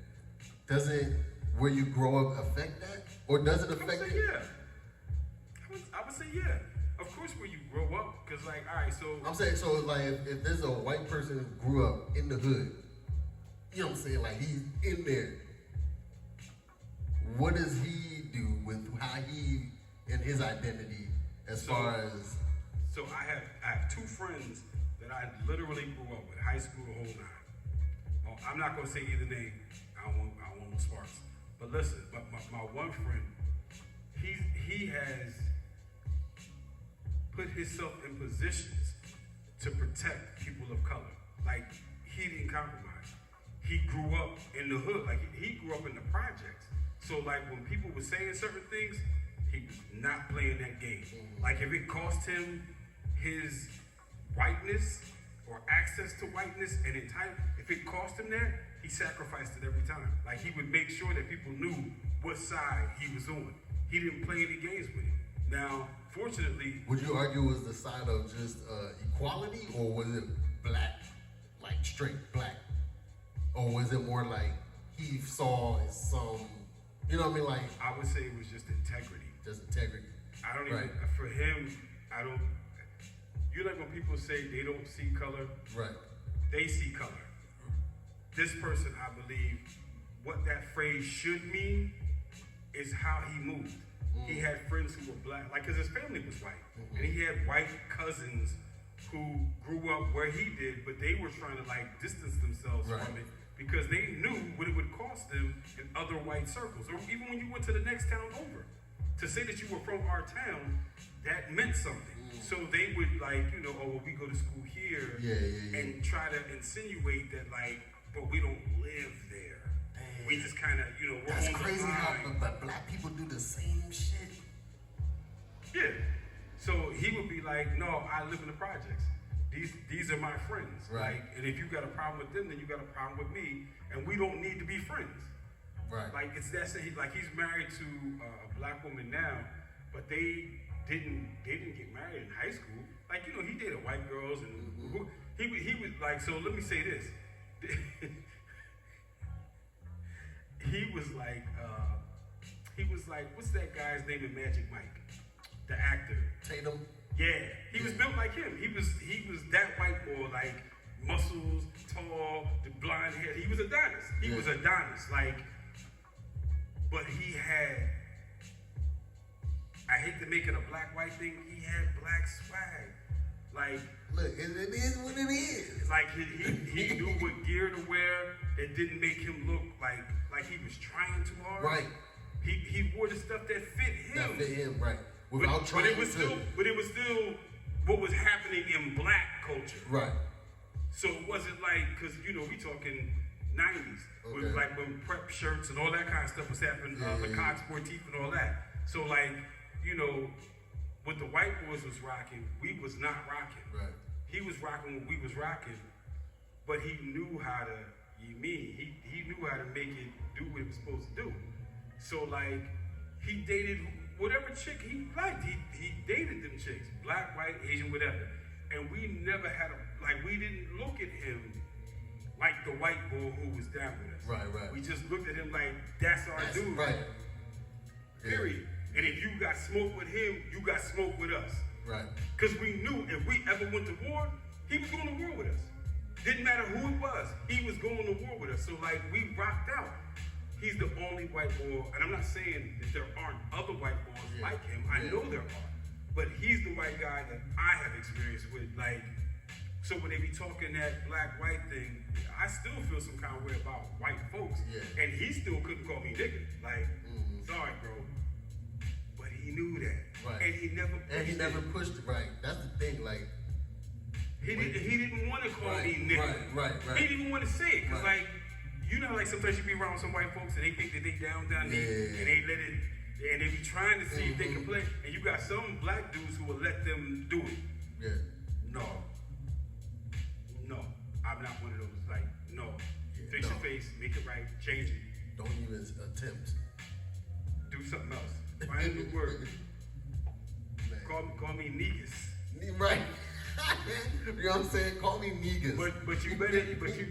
doesn't where you grow up affect that? Or does it affect you? Yeah. I would say yeah. Of course where you grow up, because like, all right, so. I'm saying, so like if there's a white person who grew up in the hood, you know what I'm saying, like he's in there, what does he do with how he and his identity as far as? So I have two friends that I literally grew up with, high school, the whole nine. I'm not gonna say either name. I don't want no sparks. But listen, my one friend, he has put himself in positions to protect people of color. Like, he didn't compromise. He grew up in the hood. Like, he grew up in the projects. So like, when people were saying certain things, he was not playing that game. Like, if it cost him his whiteness or access to whiteness and if it cost him that, he sacrificed it every time. Like he would make sure that people knew what side he was on. He didn't play any games with it. Now, fortunately, would you argue it was the side of just equality, or was it black, like straight black, or was it more like he saw some, you know what I mean, like I would say it was just integrity. just integrity? I don't even, for him, I don't, you like when people say they don't see color, Right. they see color. This person, I believe, what that phrase should mean is how he moved. He had friends who were black, like, because his family was white. And he had white cousins who grew up where he did, but they were trying to, like, distance themselves from it because they knew what it would cost them in other white circles. Or even when you went to the next town over. To say that you were from our town, that meant something. So they would, like, you know, oh, well, we go to school here, and try to insinuate that, like, but we don't live there. Dang. We just kind of, you know, we're That's on the crazy how line. but black people do the same shit. Yeah. So he would be like, no, I live in the projects. These are my friends. Right. Like, and if you got a problem with them, then you got a problem with me, and we don't need to be friends. Right. Like it's that like he's married to a black woman now, but they didn't get married in high school. Like, you know, he dated white girls and he was like, so let me say this. he was like, what's that guy's name in Magic Mike? The actor. Tatum. Yeah, he was built like him. He was that white boy, like muscles, tall, the blonde hair. He was Adonis. He was Adonis, like. But he had. I hate to make it a black-white thing. He had black swag, like. Look, it is what it is. Like he knew what gear to wear that didn't make him look like he was trying too hard. Right. He wore the stuff that fit him. That fit him, right. Without trying but it was still what was happening in black culture. Right. So it wasn't like, because, you know, we talking 90s, with, like when prep shirts and all that kind of stuff was happening, the Cox Sportif and all that. So like, you know, what the white boys was rocking, we was not rocking. Right. He was rocking what we was rocking, but he knew how to, he knew how to make it do what it was supposed to do. So like, he dated whatever chick he liked. He dated them chicks, black, white, Asian, whatever. And we never had we didn't look at him like the white boy who was down with us. Right. We just looked at him like, that's our dude. Right. Period. And if you got smoke with him, you got smoke with us. Right. Because we knew if we ever went to war, he was going to war with us. Didn't matter who it was, he was going to war with us. So like, we rocked out. He's the only white boy, and I'm not saying that there aren't other white boys like him. I know there are. But he's the white guy that I have experience with. Like, so when they be talking that black-white thing, I still feel some kind of way about white folks. Yeah. And he still couldn't call me nigga. Like, sorry, bro. But he knew that. Right. And he never pushed it. Right. That's the thing, like. He didn't want to call me nigga. Right. He didn't even want to say it. Because, like, you know, like sometimes you be around some white folks and they think that they down and they let it, and they be trying to see if they can play. And you got some black dudes who will let them do it. Yeah. No, I'm not one of those. Like, no. Fix your face, make it right, change it. Don't even attempt. Do something else. Find a new word. Call me niggas. Right. You know what I'm saying? Call me niggas. But you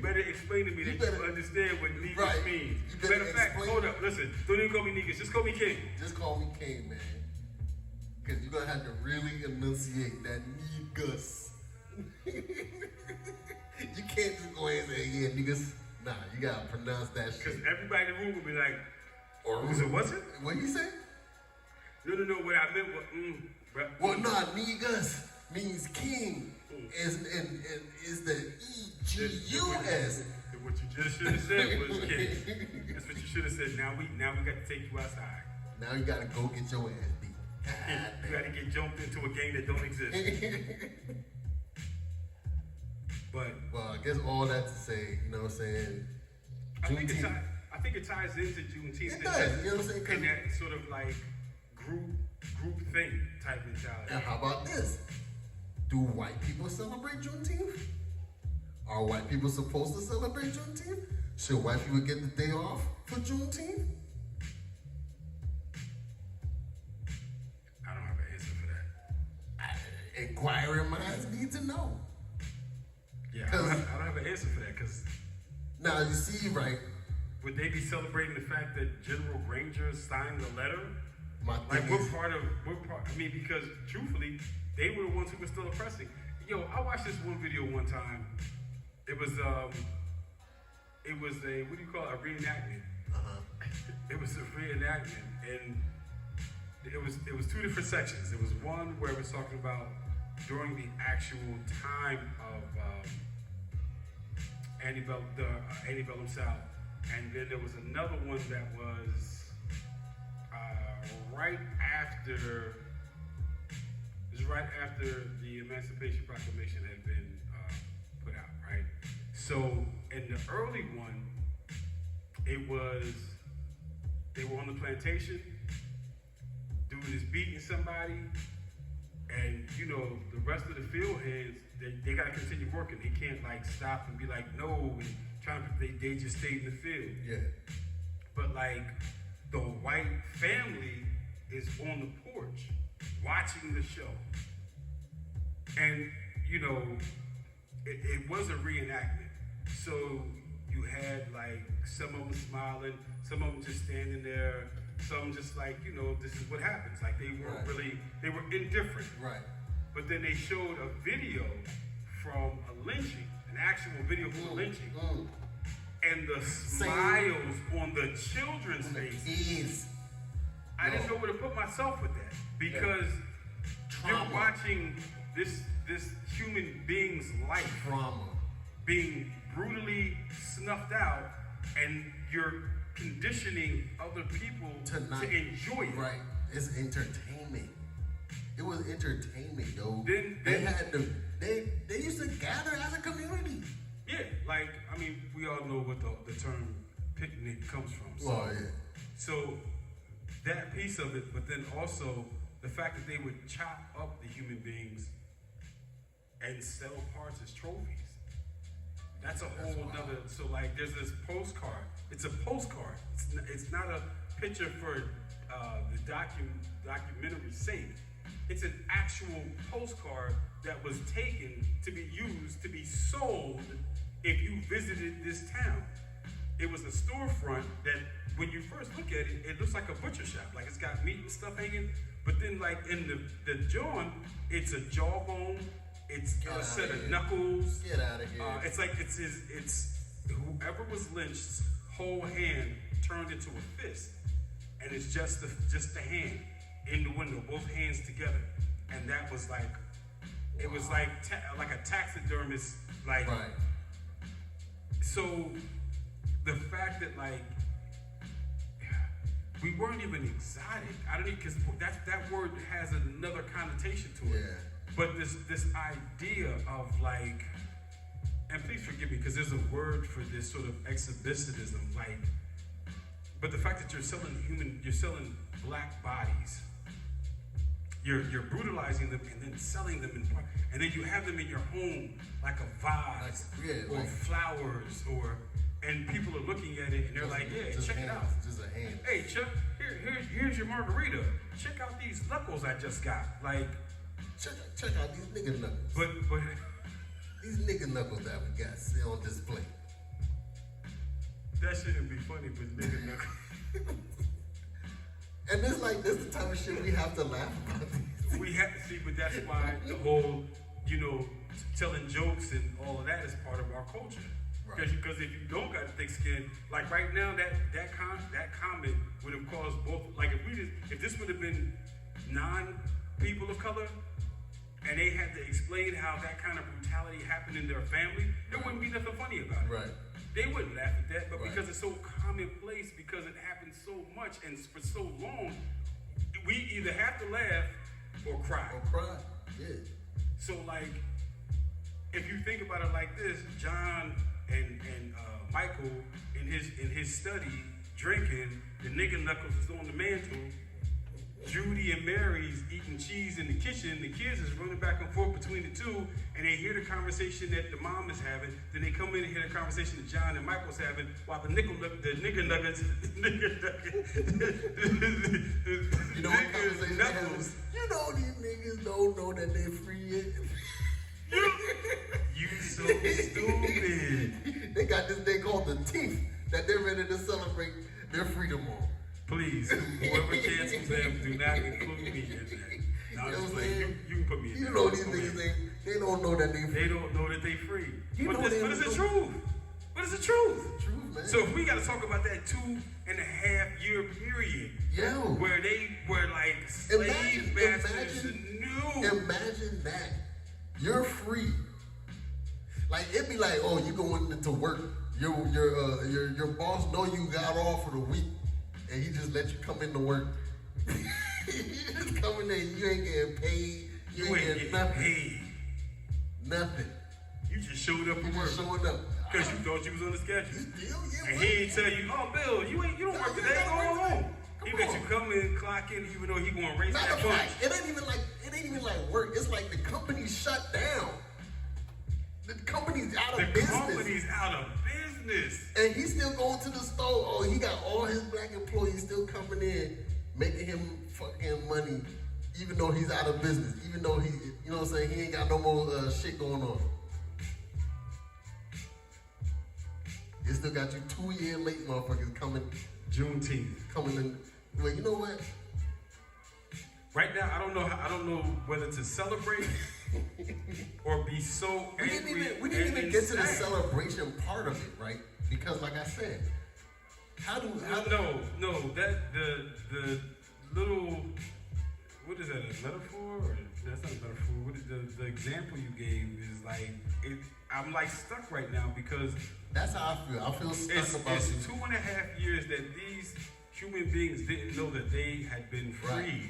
better explain to me that you understand what niggas means. Matter of fact, hold up, listen. Don't even call me niggas. Just call me king. Just call me king, man. Because you're gonna have to really enunciate that niggas. You can't just go ahead and say, yeah, niggas. Nah, you gotta pronounce that shit. Because everybody in the room will be like, or was it? What you say? No. What I meant was, well, nah, niggas means king. Is the E-G-U-S. What you just should have said was king. That's what you should have said. Now we got to take you outside. Now you gotta go get your ass beat. You got to get jumped into a game that don't exist. But well, I guess all that to say, you know what I'm saying? I think it ties into Juneteenth. It does, you know what I'm saying? And that sort of like group thing type mentality. And how about this? Do white people celebrate Juneteenth? Are white people supposed to celebrate Juneteenth? Should white people get the day off for Juneteenth? I don't have an answer for that. Inquiring minds need to know. Yeah, I don't have an answer for that because now you see, right? would they be celebrating the fact that General Granger signed the letter? My Like thing what is, part? I mean, because truthfully, they were the ones who were still oppressing. Yo, I watched this one video one time. It was a what do you call it? A reenactment. It was a reenactment, and it was two different sections. There was one where it was talking about during the actual time of antebellum South, and then there was another one that was right after. It was right after the Emancipation Proclamation had been put out, right? So in the early one, it was they were on the plantation, dude is beating somebody, and you know the rest of the field hands they gotta continue working. They can't like stop and be like no and trying to. They just stayed in the field. yeah, But like the white family is on the porch watching the show. And, you know, it was a reenactment. So you had like some of them smiling, some of them just standing there, some just like, you know, this is what happens. Like they weren't really, they were indifferent. right. But then they showed a video from a lynching, an actual video from a lynching. And the smiles on the children's faces. I didn't know where to put myself with that because you're watching this human being's life being brutally snuffed out, and you're conditioning other people to enjoy it. Right. It's entertainment. It was entertainment, yo. They used to gather as a community. Yeah, like I mean, we all know what the term picnic comes from. So, Well, yeah. So that piece of it, but then also the fact that they would chop up the human beings and sell parts as trophies. That's a whole nother. So like, there's this postcard. It's a postcard. It's not a picture for the documentary's sake. It's an actual postcard that was taken to be used to be sold if you visited this town. It was a storefront that when you first look at it, it looks like a butcher shop. Like it's got meat and stuff hanging, but then like in the joint, it's a jawbone, it's a set of knuckles. Get out of here. It's like it's whoever was lynched's whole hand turned into a fist, and it's just the hand in the window, both hands together, and that was like, it was like a taxidermist, like. Right. So the fact that like we weren't even exotic, I don't even, because that word has another connotation to it. Yeah. But this idea of like, and please forgive me because there's a word for this sort of exhibitionism, like, but the fact that you're selling black bodies, you're brutalizing them and then selling them and then you have them in your home like a vase or flowers and people are looking at it and they're like, yeah, check it out. Just a hand. Hey, Chuck, here's your margarita. Check out these knuckles I just got. Like, check out these nigga knuckles. But these nigga knuckles that we got still on display. That shouldn't be funny, but nigga knuckles. And it's like this the type of shit we have to laugh about. We have to see, but that's why the whole, you know, telling jokes and all of that is part of our culture. Because if you don't got thick skin, like right now, that comment would have caused both. Like if this would have been non-people of color, and they had to explain how that kind of brutality happened in their family, there wouldn't be nothing funny about it. Right. They wouldn't laugh at that, but because it's so commonplace, because it happened so much and for so long, we either have to laugh or cry. Yeah. So like, if you think about it like this, John and Michael in his study drinking, the nigga knuckles is on the mantle. Judy and Mary's eating cheese in the kitchen. The kids is running back and forth between the two, and they hear the conversation that the mom is having. Then they come in and hear the conversation that John and Michael's having, while the nigger nuggets, You know what conversation happens? You know these niggas don't know that they're free yet. You so stupid. They got this day called the Teeth that they're ready to celebrate their freedom on. Please, whoever cancels them, do not include me in that. No, I'm just saying, you can put me in You there. know these niggas they don't know that they free. They don't know that they free. You know But it's the truth. But it's the truth. Truth, man. So if we got to talk about that 2.5 year period, Yo. where they were like slave masters knew. Imagine that. You're free. Like it'd be like, oh, you going into work. Your boss know you got off for the week, and he just let you come into work. You just come in there, you ain't getting paid. You ain't getting nothing. Paid. Nothing. You just showed up You for work just showing up. because you thought you was on the schedule. Yeah, And he ain't tell you, oh, Bill, you don't work today. Go home. He let you come in, clock in, even though he gonna race Matter that of punch. fact, it ain't even like work. It's like the company's shut down. The company's out of The business. company's out of business. And he's still going to the store. Oh, he got all his black employees still coming in, making him fucking money, even though he's out of business. Even though he, you know what I'm saying, he ain't got no more shit going on. He still got you 2 year late motherfuckers coming Juneteenth. in. Well, you know what? Right now, I don't know whether to celebrate or be so angry. We didn't even get to the sad. celebration part of it, right? Because like I said, No, that the little, what is that, a metaphor? Or that's not a metaphor. What is the example you gave is like, I'm like stuck right now because that's how I feel. I feel stuck about it's it. 2.5 years that these human beings didn't know that they had been freed. Right.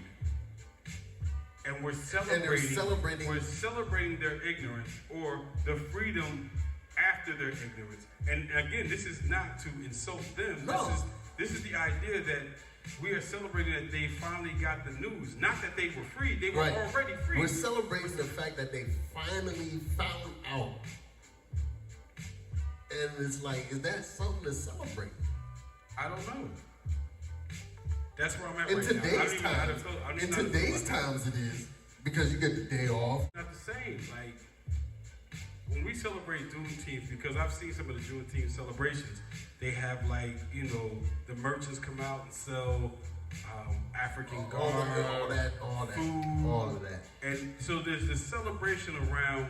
And we're celebrating. We're celebrating their ignorance or the freedom after their ignorance. And again, this is not to insult them. No. This is the idea that we are celebrating that they finally got the news. Not that they were free. They were already free. We're celebrating the fact that they finally found out. And it's like, is that something to celebrate? I don't know. That's where I'm at In right today's now. I don't even know how to feel. I don't in even know how to feel today's about that. times it is, because you get the day off. Not the same. Like when we celebrate Juneteenth, because I've seen some of the Juneteenth celebrations, they have like, you know, the merchants come out and sell African All garb, that, food, all of that. and so there's this celebration around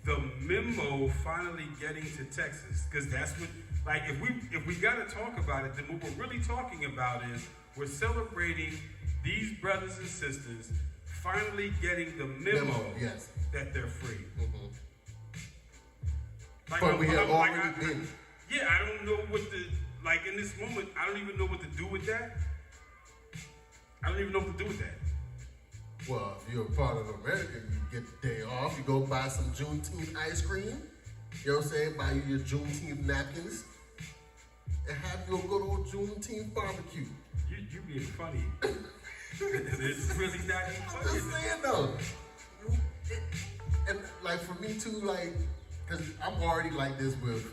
the memo finally getting to Texas, because that's what. Like if we gotta talk about it, then what we're really talking about is we're celebrating these brothers and sisters finally getting the memo Yes. that they're free. Mm-hmm. Like, But we have like, already been. Yeah, I don't know what the like in this moment. I don't even know what to do with that. I don't even know what to do with that. Well, if you're a part of America, you get the day off. You go buy some Juneteenth ice cream. You know what I'm saying? Buy you your Juneteenth napkins. And have your good old Juneteenth barbecue. You being funny. It's really not even I'm funny. just saying though. And like for me too, like, cause I'm already like this with,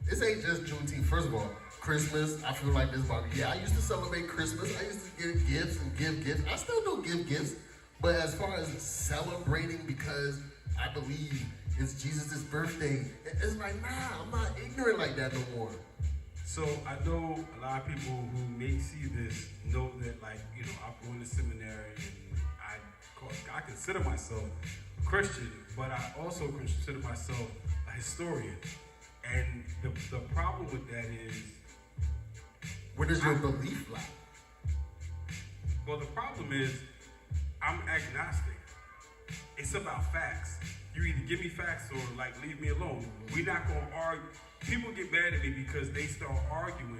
this ain't just Juneteenth. First of all, Christmas, I feel like this barbecue. Yeah, I used to celebrate Christmas. I used to give gifts and give gifts. I still do give gifts. But as far as celebrating because I believe it's Jesus' birthday, it's like, nah, I'm not ignorant like that no more. So I know a lot of people who may see this know that, like, you know, I'm going to seminary and I consider myself a Christian, but I also consider myself a historian. And the problem with that is, Where does your belief lie? well, the problem is I'm agnostic. It's about facts. You either give me facts or like leave me alone. We're not gonna argue. People get mad at me because they start arguing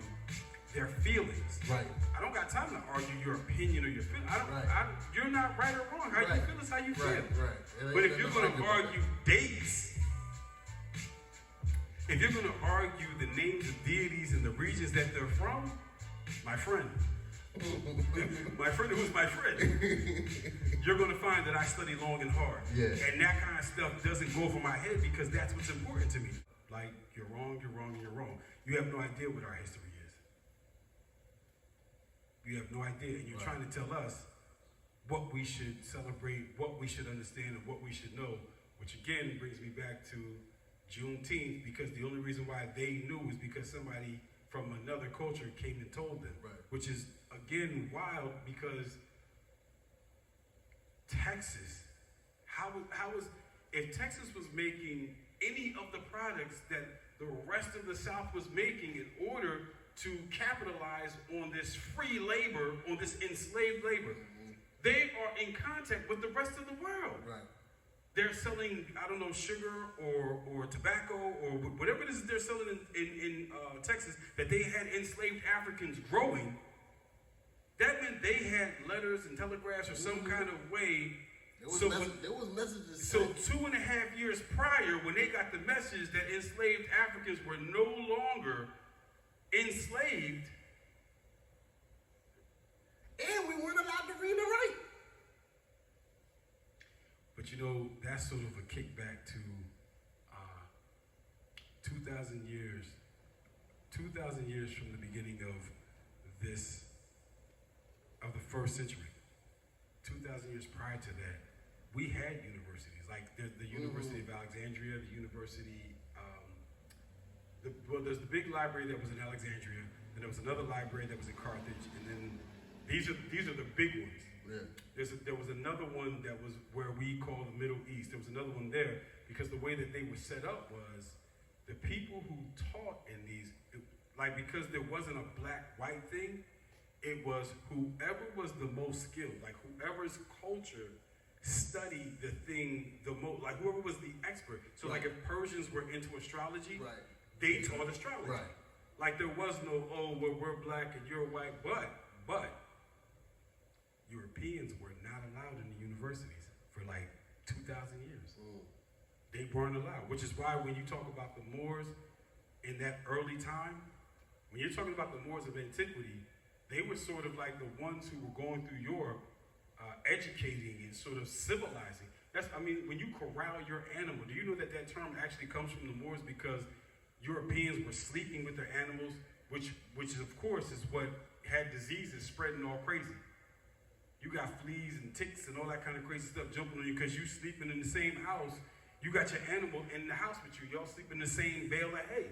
their feelings. Right. I don't got time to argue your opinion or your feelings. Right. You're not right or wrong. How you feel is how you feel. Right. But if you're gonna argue dates, if you're gonna argue the names of deities and the regions that they're from, my friend, my friend who's my friend, you're going to find that I study long and hard. Yeah. And that kind of stuff doesn't go over my head because that's what's important to me. Like, you're wrong, and you're wrong. You have no idea what our history is. You have no idea. And you're trying to tell us what we should celebrate, what we should understand, and what we should know, which again brings me back to Juneteenth, because the only reason why they knew is because somebody from another culture came and told them, which is, again, wild, because Texas, if Texas was making any of the products that the rest of the South was making in order to capitalize on this free labor, on this enslaved labor, they are in contact with the rest of the world. Right. They're selling, I don't know, sugar or tobacco or whatever it is that they're selling in Texas that they had enslaved Africans growing. That meant they had letters and telegraphs or some kind of way. There was messages. So 2.5 years prior, when they got the message that enslaved Africans were no longer enslaved, and we weren't allowed to read and write. But you know, that's sort of a kickback to 2,000 years. 2,000 years from the beginning of the first century. 2,000 years prior to that, we had universities like the University of Alexandria, the University. There's the big library that was in Alexandria, and there was another library that was in Carthage, and then these are the big ones. Yeah. There was another one that was where we call the Middle East. There was another one there because the way that they were set up was the people who taught in these, because there wasn't a black-white thing, it was whoever was the most skilled, like whoever's culture studied the thing the most, like whoever was the expert. So like if Persians were into astrology, they taught astrology. Right. Like there was no, well, we're black and you're white, but Europeans were not allowed in the universities for like 2,000 years. They weren't allowed, which is why when you talk about the Moors in that early time, when you're talking about the Moors of antiquity, they were sort of like the ones who were going through Europe, educating and sort of civilizing. When you corral your animal, do you know that term actually comes from the Moors because Europeans were sleeping with their animals, which of course is what had diseases spreading all crazy. You got fleas and ticks and all that kind of crazy stuff jumping on you because you sleeping in the same house. You got your animal in the house with you. Y'all sleep in the same bale of hay.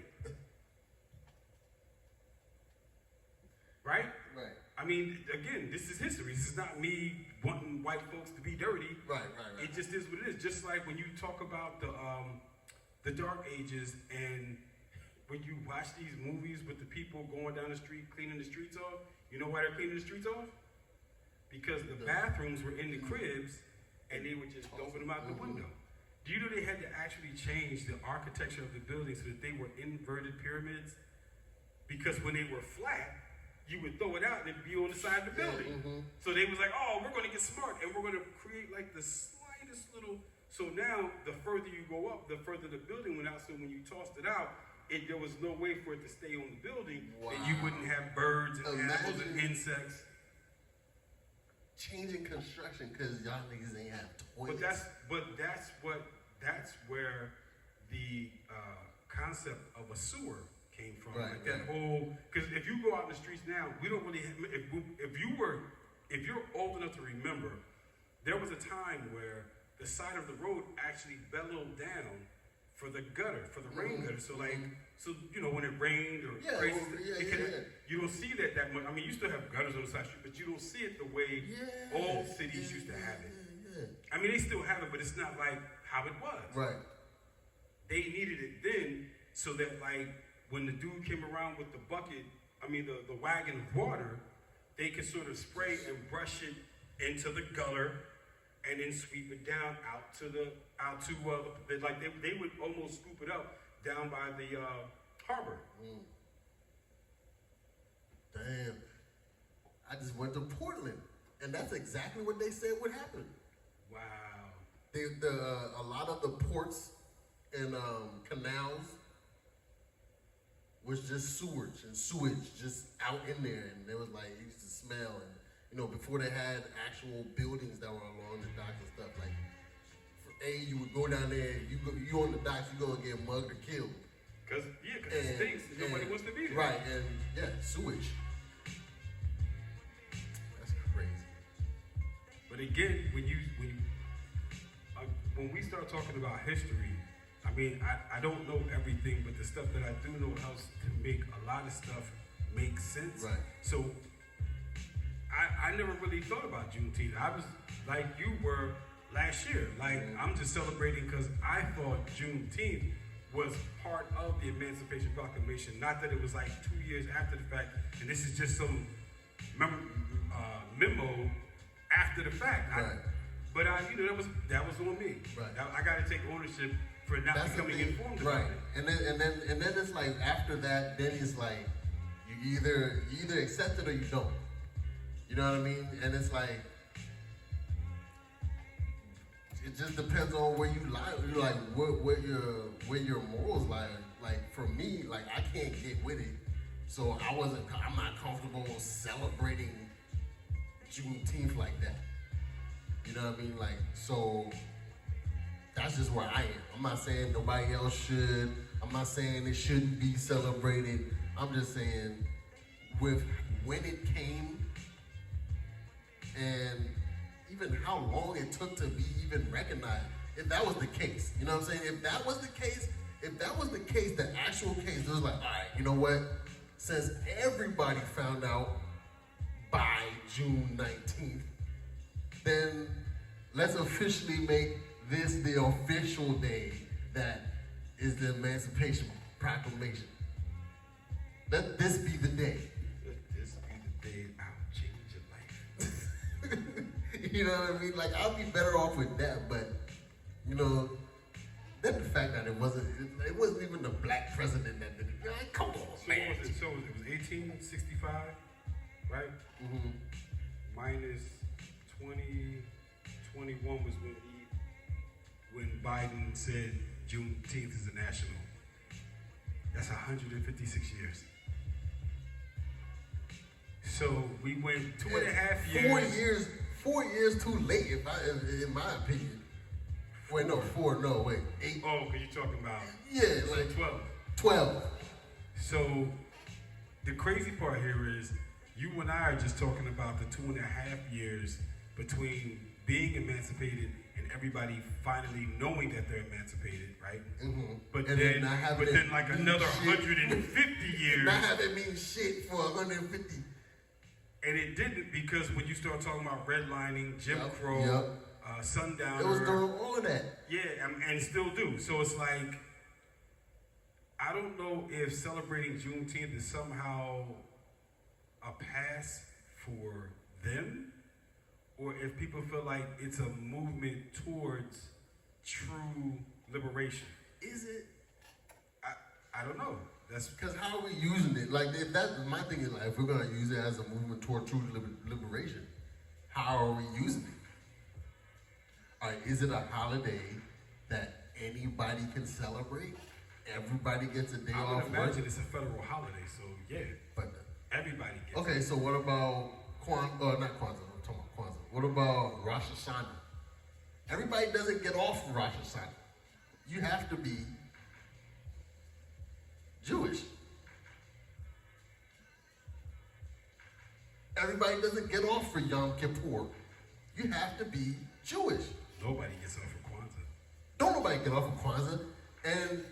Right? Right. Again, this is history. This is not me wanting white folks to be dirty. Right. It just is what it is. Just like when you talk about the Dark Ages, and when you watch these movies with the people going down the street cleaning the streets off, you know why they're cleaning the streets off? Because the bathrooms were in the cribs, and they would just open them out the window. Do you know they had to actually change the architecture of the building so that they were inverted pyramids? Because when they were flat, you would throw it out and it'd be on the side of the building. So they was like, we're going to get smart and we're going to create like the slightest little. So now the further you go up, the further the building went out. So when you tossed it out, there was no way for it to stay on the building, and you wouldn't have birds and animals and insects. Changing construction because y'all niggas ain't have toilets. But that's where the concept of a sewer came from. That whole, because if you go out in the streets now, we don't really have, if you're old enough to remember, there was a time where the side of the road actually bellowed down for the gutter, for the rain gutter. So when it rained or you don't see that much. You still have gutters on the side of the street, but you don't see it the way old cities used to have it. They still have it, but it's not like how it was. Right. They needed it then so that when the dude came around with the bucket, the wagon of water, they could sort of spray and brush it into the gutter and then sweep it down they would almost scoop it up down by the harbor. Damn. I just went to Portland, and that's exactly what they said would happen. Wow. A lot of the ports and canals was just sewage just out in there, and it was like it used to smell. And you know, before they had actual buildings that were along the docks and stuff, like you would go down there, you on the docks, you gonna get mugged or killed. Cause it stinks. Nobody wants to be there. Right, and yeah, sewage. That's crazy. But again, when we start talking about history, I mean, I don't know everything, but the stuff that I do know helps to make a lot of stuff make sense. Right. So I never really thought about Juneteenth. I was like you were last year. Like, I'm just celebrating because I thought Juneteenth was part of the Emancipation Proclamation. Not that it was like 2 years after the fact, and this is just some memo after the fact. Right. But that was on me. Right. I got to take ownership for not becoming informed about right. it. And then it's like after that, then it's like you either accept it or you don't. You know what I mean? And it's like it just depends on where you lie. You like where your morals lie. Like for me, like I can't get with it, so I'm not comfortable celebrating Juneteenth like that. You know what I mean? Like, so that's just where I am. I'm not saying nobody else should. I'm not saying it shouldn't be celebrated. I'm just saying when it came and even how long it took to be even recognized, if that was the case, you know what I'm saying? If that was the case, the actual case, it was like, all right, you know what? Since everybody found out by June 19th, then let's officially make this the official day that is the Emancipation Proclamation. Let this be the day. Let this be the day I'll change your life. You know what I mean? Like, I'll be better off with that, but, you know, then the fact that it wasn't even the black president that did it. Like, come on, man. It was 1865, right? Mm-hmm. Minus 2021 was when Biden said Juneteenth is a national. That's 156 years. So we went 2.5 years. 4 years too late, in my opinion. Wait, no, 4, no, wait, 8. Oh, because you're talking about like 12. 12. So the crazy part here is you and I are just talking about the 2.5 years between being emancipated and everybody finally knowing that they're emancipated, right? Mm-hmm. But and then like another 150 years. Not having mean shit for 150. And it didn't, because when you start talking about redlining, Jim Crow, Sundowner. It was during all of that. Yeah, and still do. So it's like, I don't know if celebrating Juneteenth is somehow a pass for them, or if people feel like it's a movement towards true liberation. Is it? I don't know. That's because how are we using it? Like, if that's my thing is, like, if we're gonna use it as a movement toward true liberation, how are we using it? All right, is it a holiday that anybody can celebrate? Everybody gets a day off. I would imagine it's a federal holiday, so yeah. But everybody gets. Okay, so what about not Kwanzaa? I'm talking about Kwanzaa. What about Rosh Hashanah? Everybody doesn't get off Rosh Hashanah. You have to be Jewish. Everybody doesn't get off for Yom Kippur. You have to be Jewish. Nobody gets off for Kwanzaa. Don't nobody get off for Kwanzaa. And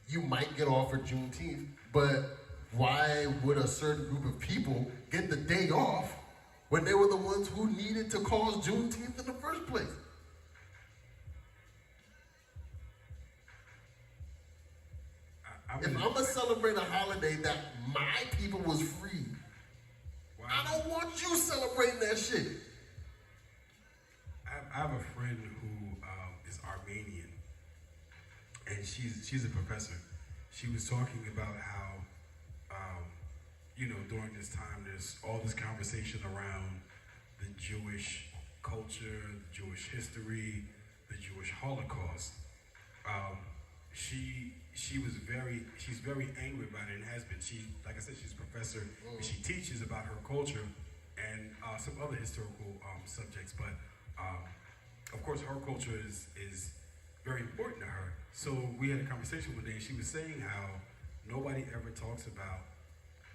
you might get off for Juneteenth, but why would a certain group of people get the day off when they were the ones who needed to cause Juneteenth in the first place? If I'm gonna celebrate a holiday that my people was free, I don't want you celebrating that shit. I have a friend who is Armenian, and she's a professor. She was talking about how, during this time, there's all this conversation around the Jewish culture, the Jewish history, the Jewish Holocaust. she's very angry about it and has been. She, like I said, she's a professor and she teaches about her culture and some other historical subjects. But of course, her culture is very important to her. So we had a conversation one day, and she was saying how nobody ever talks about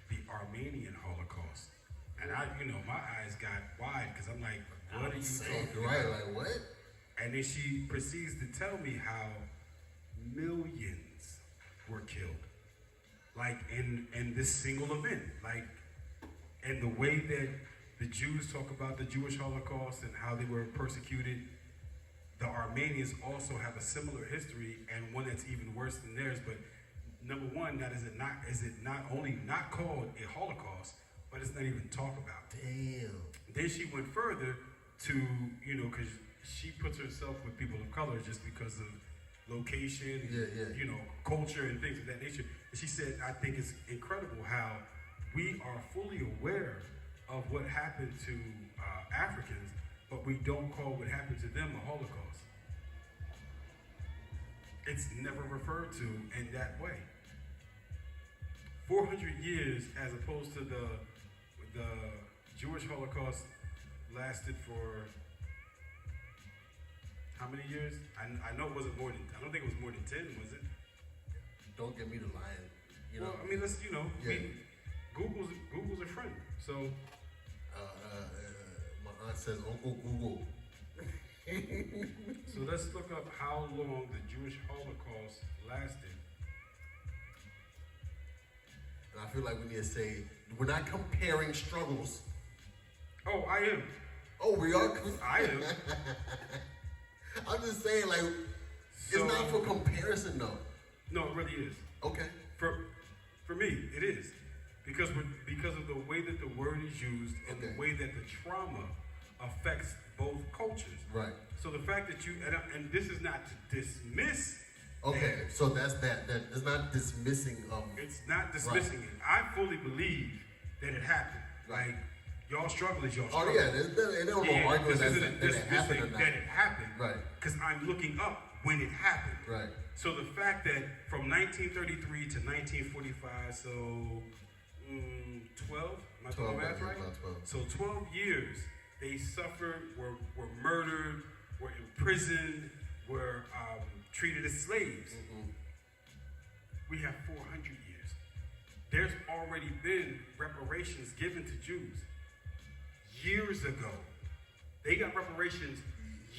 the Armenian Holocaust. And my eyes got wide because I'm like, what are you talking right, about? like what? And then she proceeds to tell me how millions were killed, like in this single event, like, and the way that the Jews talk about the Jewish Holocaust and how they were persecuted, the Armenians also have a similar history and one that's even worse than theirs. But number one, is it not only not called a Holocaust, but it's not even talked about. Damn. Then she went further to, because she puts herself with people of color just because of location, culture and things of that nature. And she said, I think it's incredible how we are fully aware of what happened to Africans, but we don't call what happened to them a Holocaust. It's never referred to in that way. 400 years as opposed to the Jewish Holocaust lasted for how many years? I know it wasn't more than, I don't think it was more than 10, was it? Don't get me to lying. Well, I mean, let's, Google's a friend, so. My aunt says Uncle Google. So let's look up how long the Jewish Holocaust lasted. And I feel like we need to say, we're not comparing struggles. Oh, I am. Oh, we are? I am. I'm just saying, like, it's not for comparison, though. No, it really is. Okay. For me, it is. Because of the way that the word is used and the way that the trauma affects both cultures. Right. So the fact that and this is not to dismiss. Okay, so that's that is not dismissing of. It's not dismissing it. I fully believe that it happened. Like, y'all struggle is y'all struggle. Oh yeah, there's no argument that it happened or not. That it happened. Right. Because I'm looking up when it happened. Right. So the fact that from 1933 to 1945, so 12, am I doing math right? 12. So 12 years, they suffered, were murdered, were imprisoned, were treated as slaves. Mm-hmm. We have 400 years. There's already been reparations given to Jews years ago. They got reparations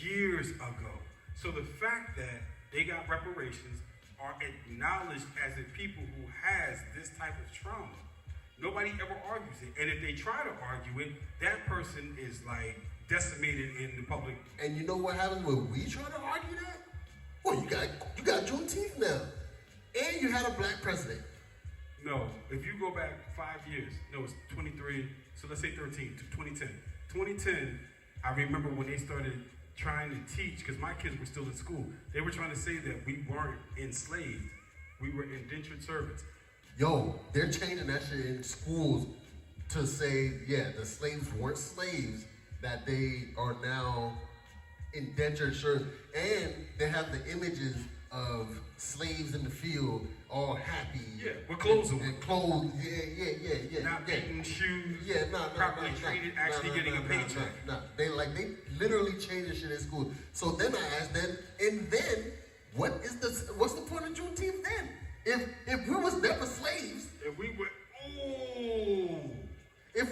years ago. So the fact that they got reparations are acknowledged as a people who has this type of trauma. Nobody ever argues it. And if they try to argue it, that person is like decimated in the public. And you know what happens when we try to argue that? Well, you got Juneteenth now. And you had a black president. No, if you go back 5 years, no, it's 23, so let's say 13, to 2010. 2010, I remember when they started trying to teach, because my kids were still in school, they were trying to say that we weren't enslaved, we were indentured servants. Yo, they're changing that shit in schools to say, yeah, the slaves weren't slaves, that they are now indentured servants. And they have the images of slaves in the field, all happy. Yeah, with clothes on. And clothes, yeah. Not getting shoes, not properly treated, actually getting a paycheck. They literally changed the shit in school. So then I asked them, and then what's the point of Juneteenth then? If we was never slaves, if we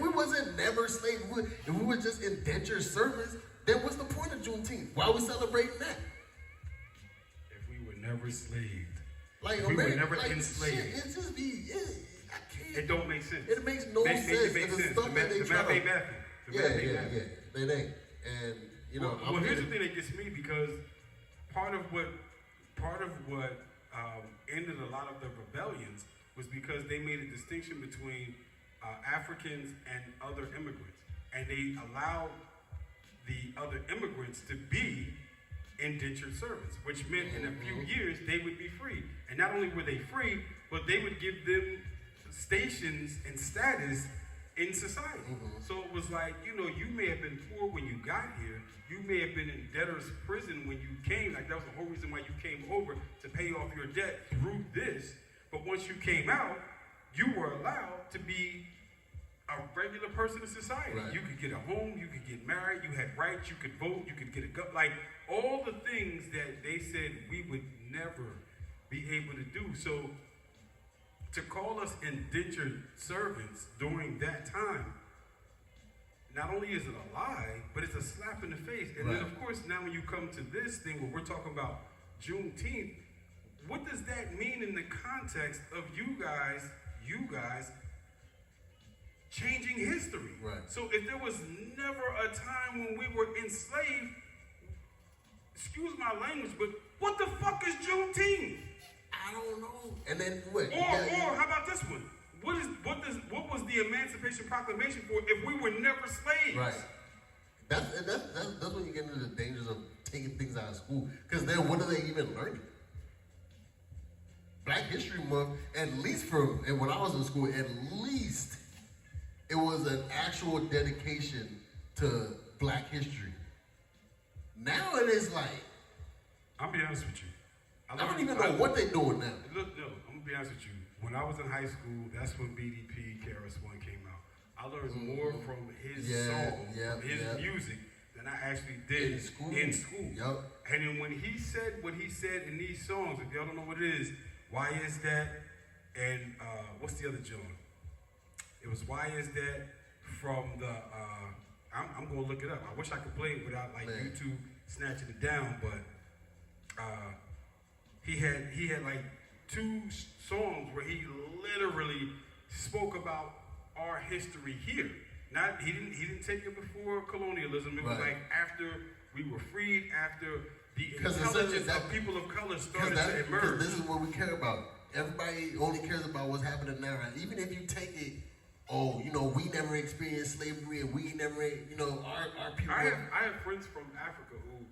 wasn't never slaves, if we were just indentured servants, then what's the point of Juneteenth? Why are we celebrating that? If we were never slaved, like if we America, were never enslaved. Shit, it just be, I can't. It don't make sense. It makes no sense. It makes sense. The math ain't math. Yeah. It ain't. And well, here's the thing that gets me, because part of what ended a lot of the rebellions was because they made a distinction between Africans and other immigrants, and they allowed the other immigrants to be indentured servants, which meant in a few years they would be free. And not only were they free, but they would give them stations and status in society. So it was like, you know, you may have been poor when you got here. You may have been in debtor's prison when you came. Like, that was the whole reason why you came over, to pay off your debt through this. But once you came out, you were allowed to be a regular person in society. Right. You could get a home, you could get married, you had rights, you could vote, you could get a gun. Like, all the things that they said we would never be able to do. So to call us indentured servants during that time, not only is it a lie, but it's a slap in the face. And then, of course, now when you come to this thing where we're talking about Juneteenth, what does that mean in the context of you guys changing history? Right. So if there was never a time when we were enslaved, excuse my language, but what the fuck is Juneteenth? I don't know. And then what? Or how about this one? What was the Emancipation Proclamation for if we were never slaves? Right. That's when you get into the dangers of taking things out of school. Because then what are they even learning? Black History Month, at least when I was in school, at least it was an actual dedication to Black history. Now it is like, I'll be honest with you. I don't even know what they're doing now. Look, no, I'm gonna be honest with you. When I was in high school, that's when BDP KRS-One came out. I learned more from his songs, from his music, than I actually did in school. Yep. And then when he said what he said in these songs, if y'all don't know what it is, Why Is That? And what's the other joint? It was Why Is That from the, I'm gonna look it up. I wish I could play it without like YouTube snatching it down, but he had like 2 songs where he literally spoke about our history here. He didn't take it before colonialism. It was like after we were freed, after the intelligence of people of color started to emerge. This is what we care about. Everybody only cares about what's happening now. And even if you take it, we never experienced slavery, and we never, our people. I have friends from Africa who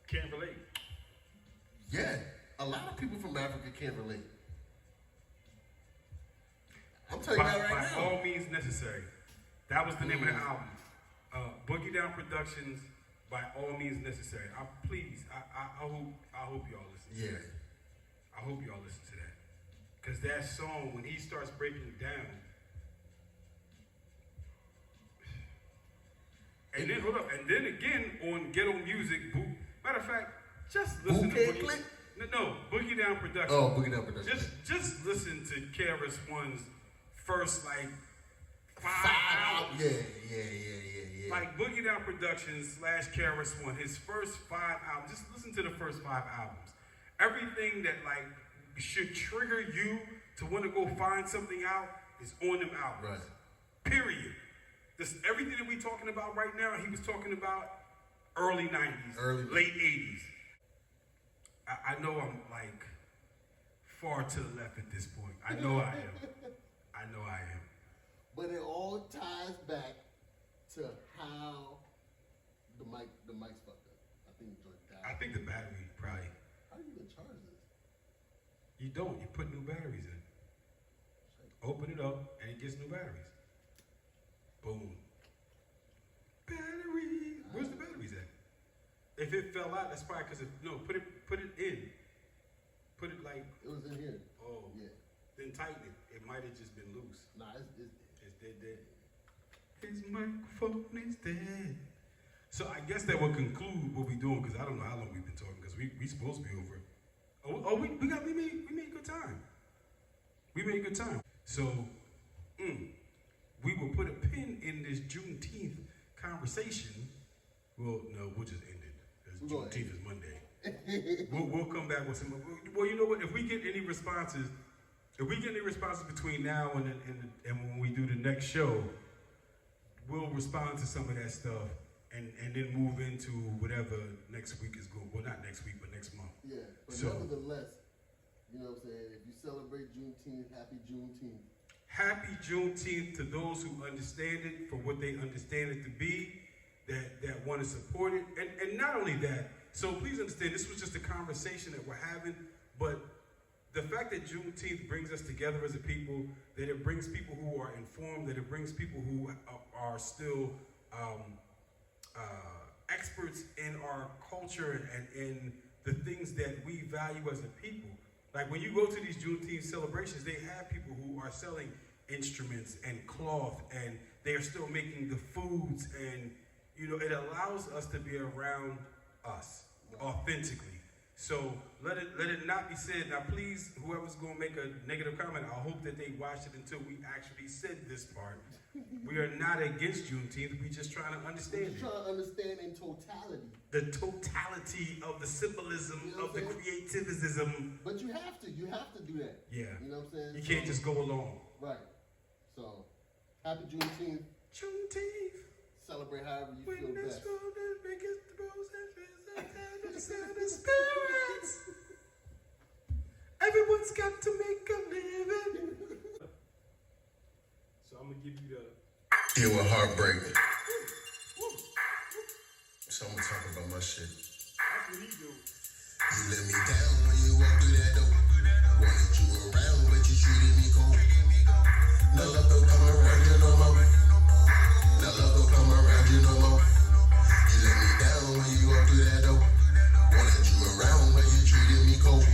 can't relate. Yeah, a lot of people from Africa can't relate. I'm telling you that right now. By All Means Necessary. That was the name of the album. Boogie Down Productions, By All Means Necessary. I hope y'all listen to that. I hope y'all listen to that. Because that song, when he starts breaking it down, and then, hold up, and then again on Ghetto Music, matter of fact, just listen to Boogie. No, Boogie Down Productions. Oh, Boogie Down Productions. Just listen to KRS-One's first, like, 5 albums. Yeah. Like Boogie Down Productions / KRS-One, his first 5 albums. Just listen to the first 5 albums. Everything that like should trigger you to want to go find something out is on them albums. Right. Period. Everything that we talking about right now, he was talking about early 90s, late 80s. I know I'm like far to the left at this point. I know I am. But it all ties back to how the mic's fucked up. I think the joint died. I think the battery probably. How do you even charge this? You don't. You put new batteries in. Open it up and it gets new batteries. Boom. Battery. Where's the batteries at? If it fell out, that's probably because put it in. Put it like. It was in here. Oh. Yeah. Then tighten it. It might have just been loose. Nah, it's dead. His microphone is dead. So I guess that will conclude what we're doing, because I don't know how long we've been talking, because we supposed to be over. We made good time. We made good time. So we will put a pin in this Juneteenth conversation. Well, no, we'll just end it. Because Juneteenth is Monday. we'll come back with some. Well, you know what? If we get any responses between now and when we do the next show, we'll respond to some of that stuff and then move into whatever next week is going. Well, not next week, but next month. Yeah, but nevertheless, you know what I'm saying? If you celebrate Juneteenth, happy Juneteenth. Happy Juneteenth to those who understand it for what they understand it to be, that want to support it. And not only that, so please understand, this was just a conversation that we're having, but the fact that Juneteenth brings us together as a people, that it brings people who are informed, that it brings people who are still experts in our culture and in the things that we value as a people. Like when you go to these Juneteenth celebrations, they have people who are selling instruments and cloth, and they are still making the foods, and you know, it allows us to be around us authentically. So let it not be said. Now please, whoever's going to make a negative comment, I hope that they watch it until we actually said this part. We are not against Juneteenth. We're just trying to understand it. We're trying to understand in totality. The totality of the symbolism, You know of the what I'm creativism. But you have to do that. Yeah. You know what I'm saying? You can't just go along. Right. So, happy Juneteenth. Juneteenth. Celebrate however you feel When best. this road is biggest, the rose and the spirits. Everyone's got to make a living. So I'm gonna give you the. Deal with heartbreak. So I'm gonna talk about my shit. That's what he do. You let me down when you walk through that door. Wanted you around, but you treated me cold. No love don't come around you no more. No love don't come around you no more. You let me down when you walk through that door. Wanted you around, but you treated me cold.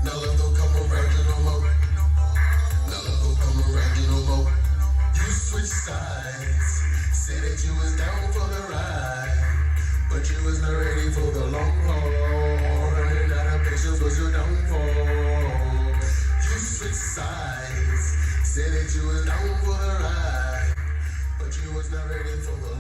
No love don't come around you no more. No love don't come around you no more. You switch sides. Say that you was down for the ride, but you was not ready for the long haul. Running out of patience was your downfall. You switch sides. Say that you was down for the ride, but you was not ready for the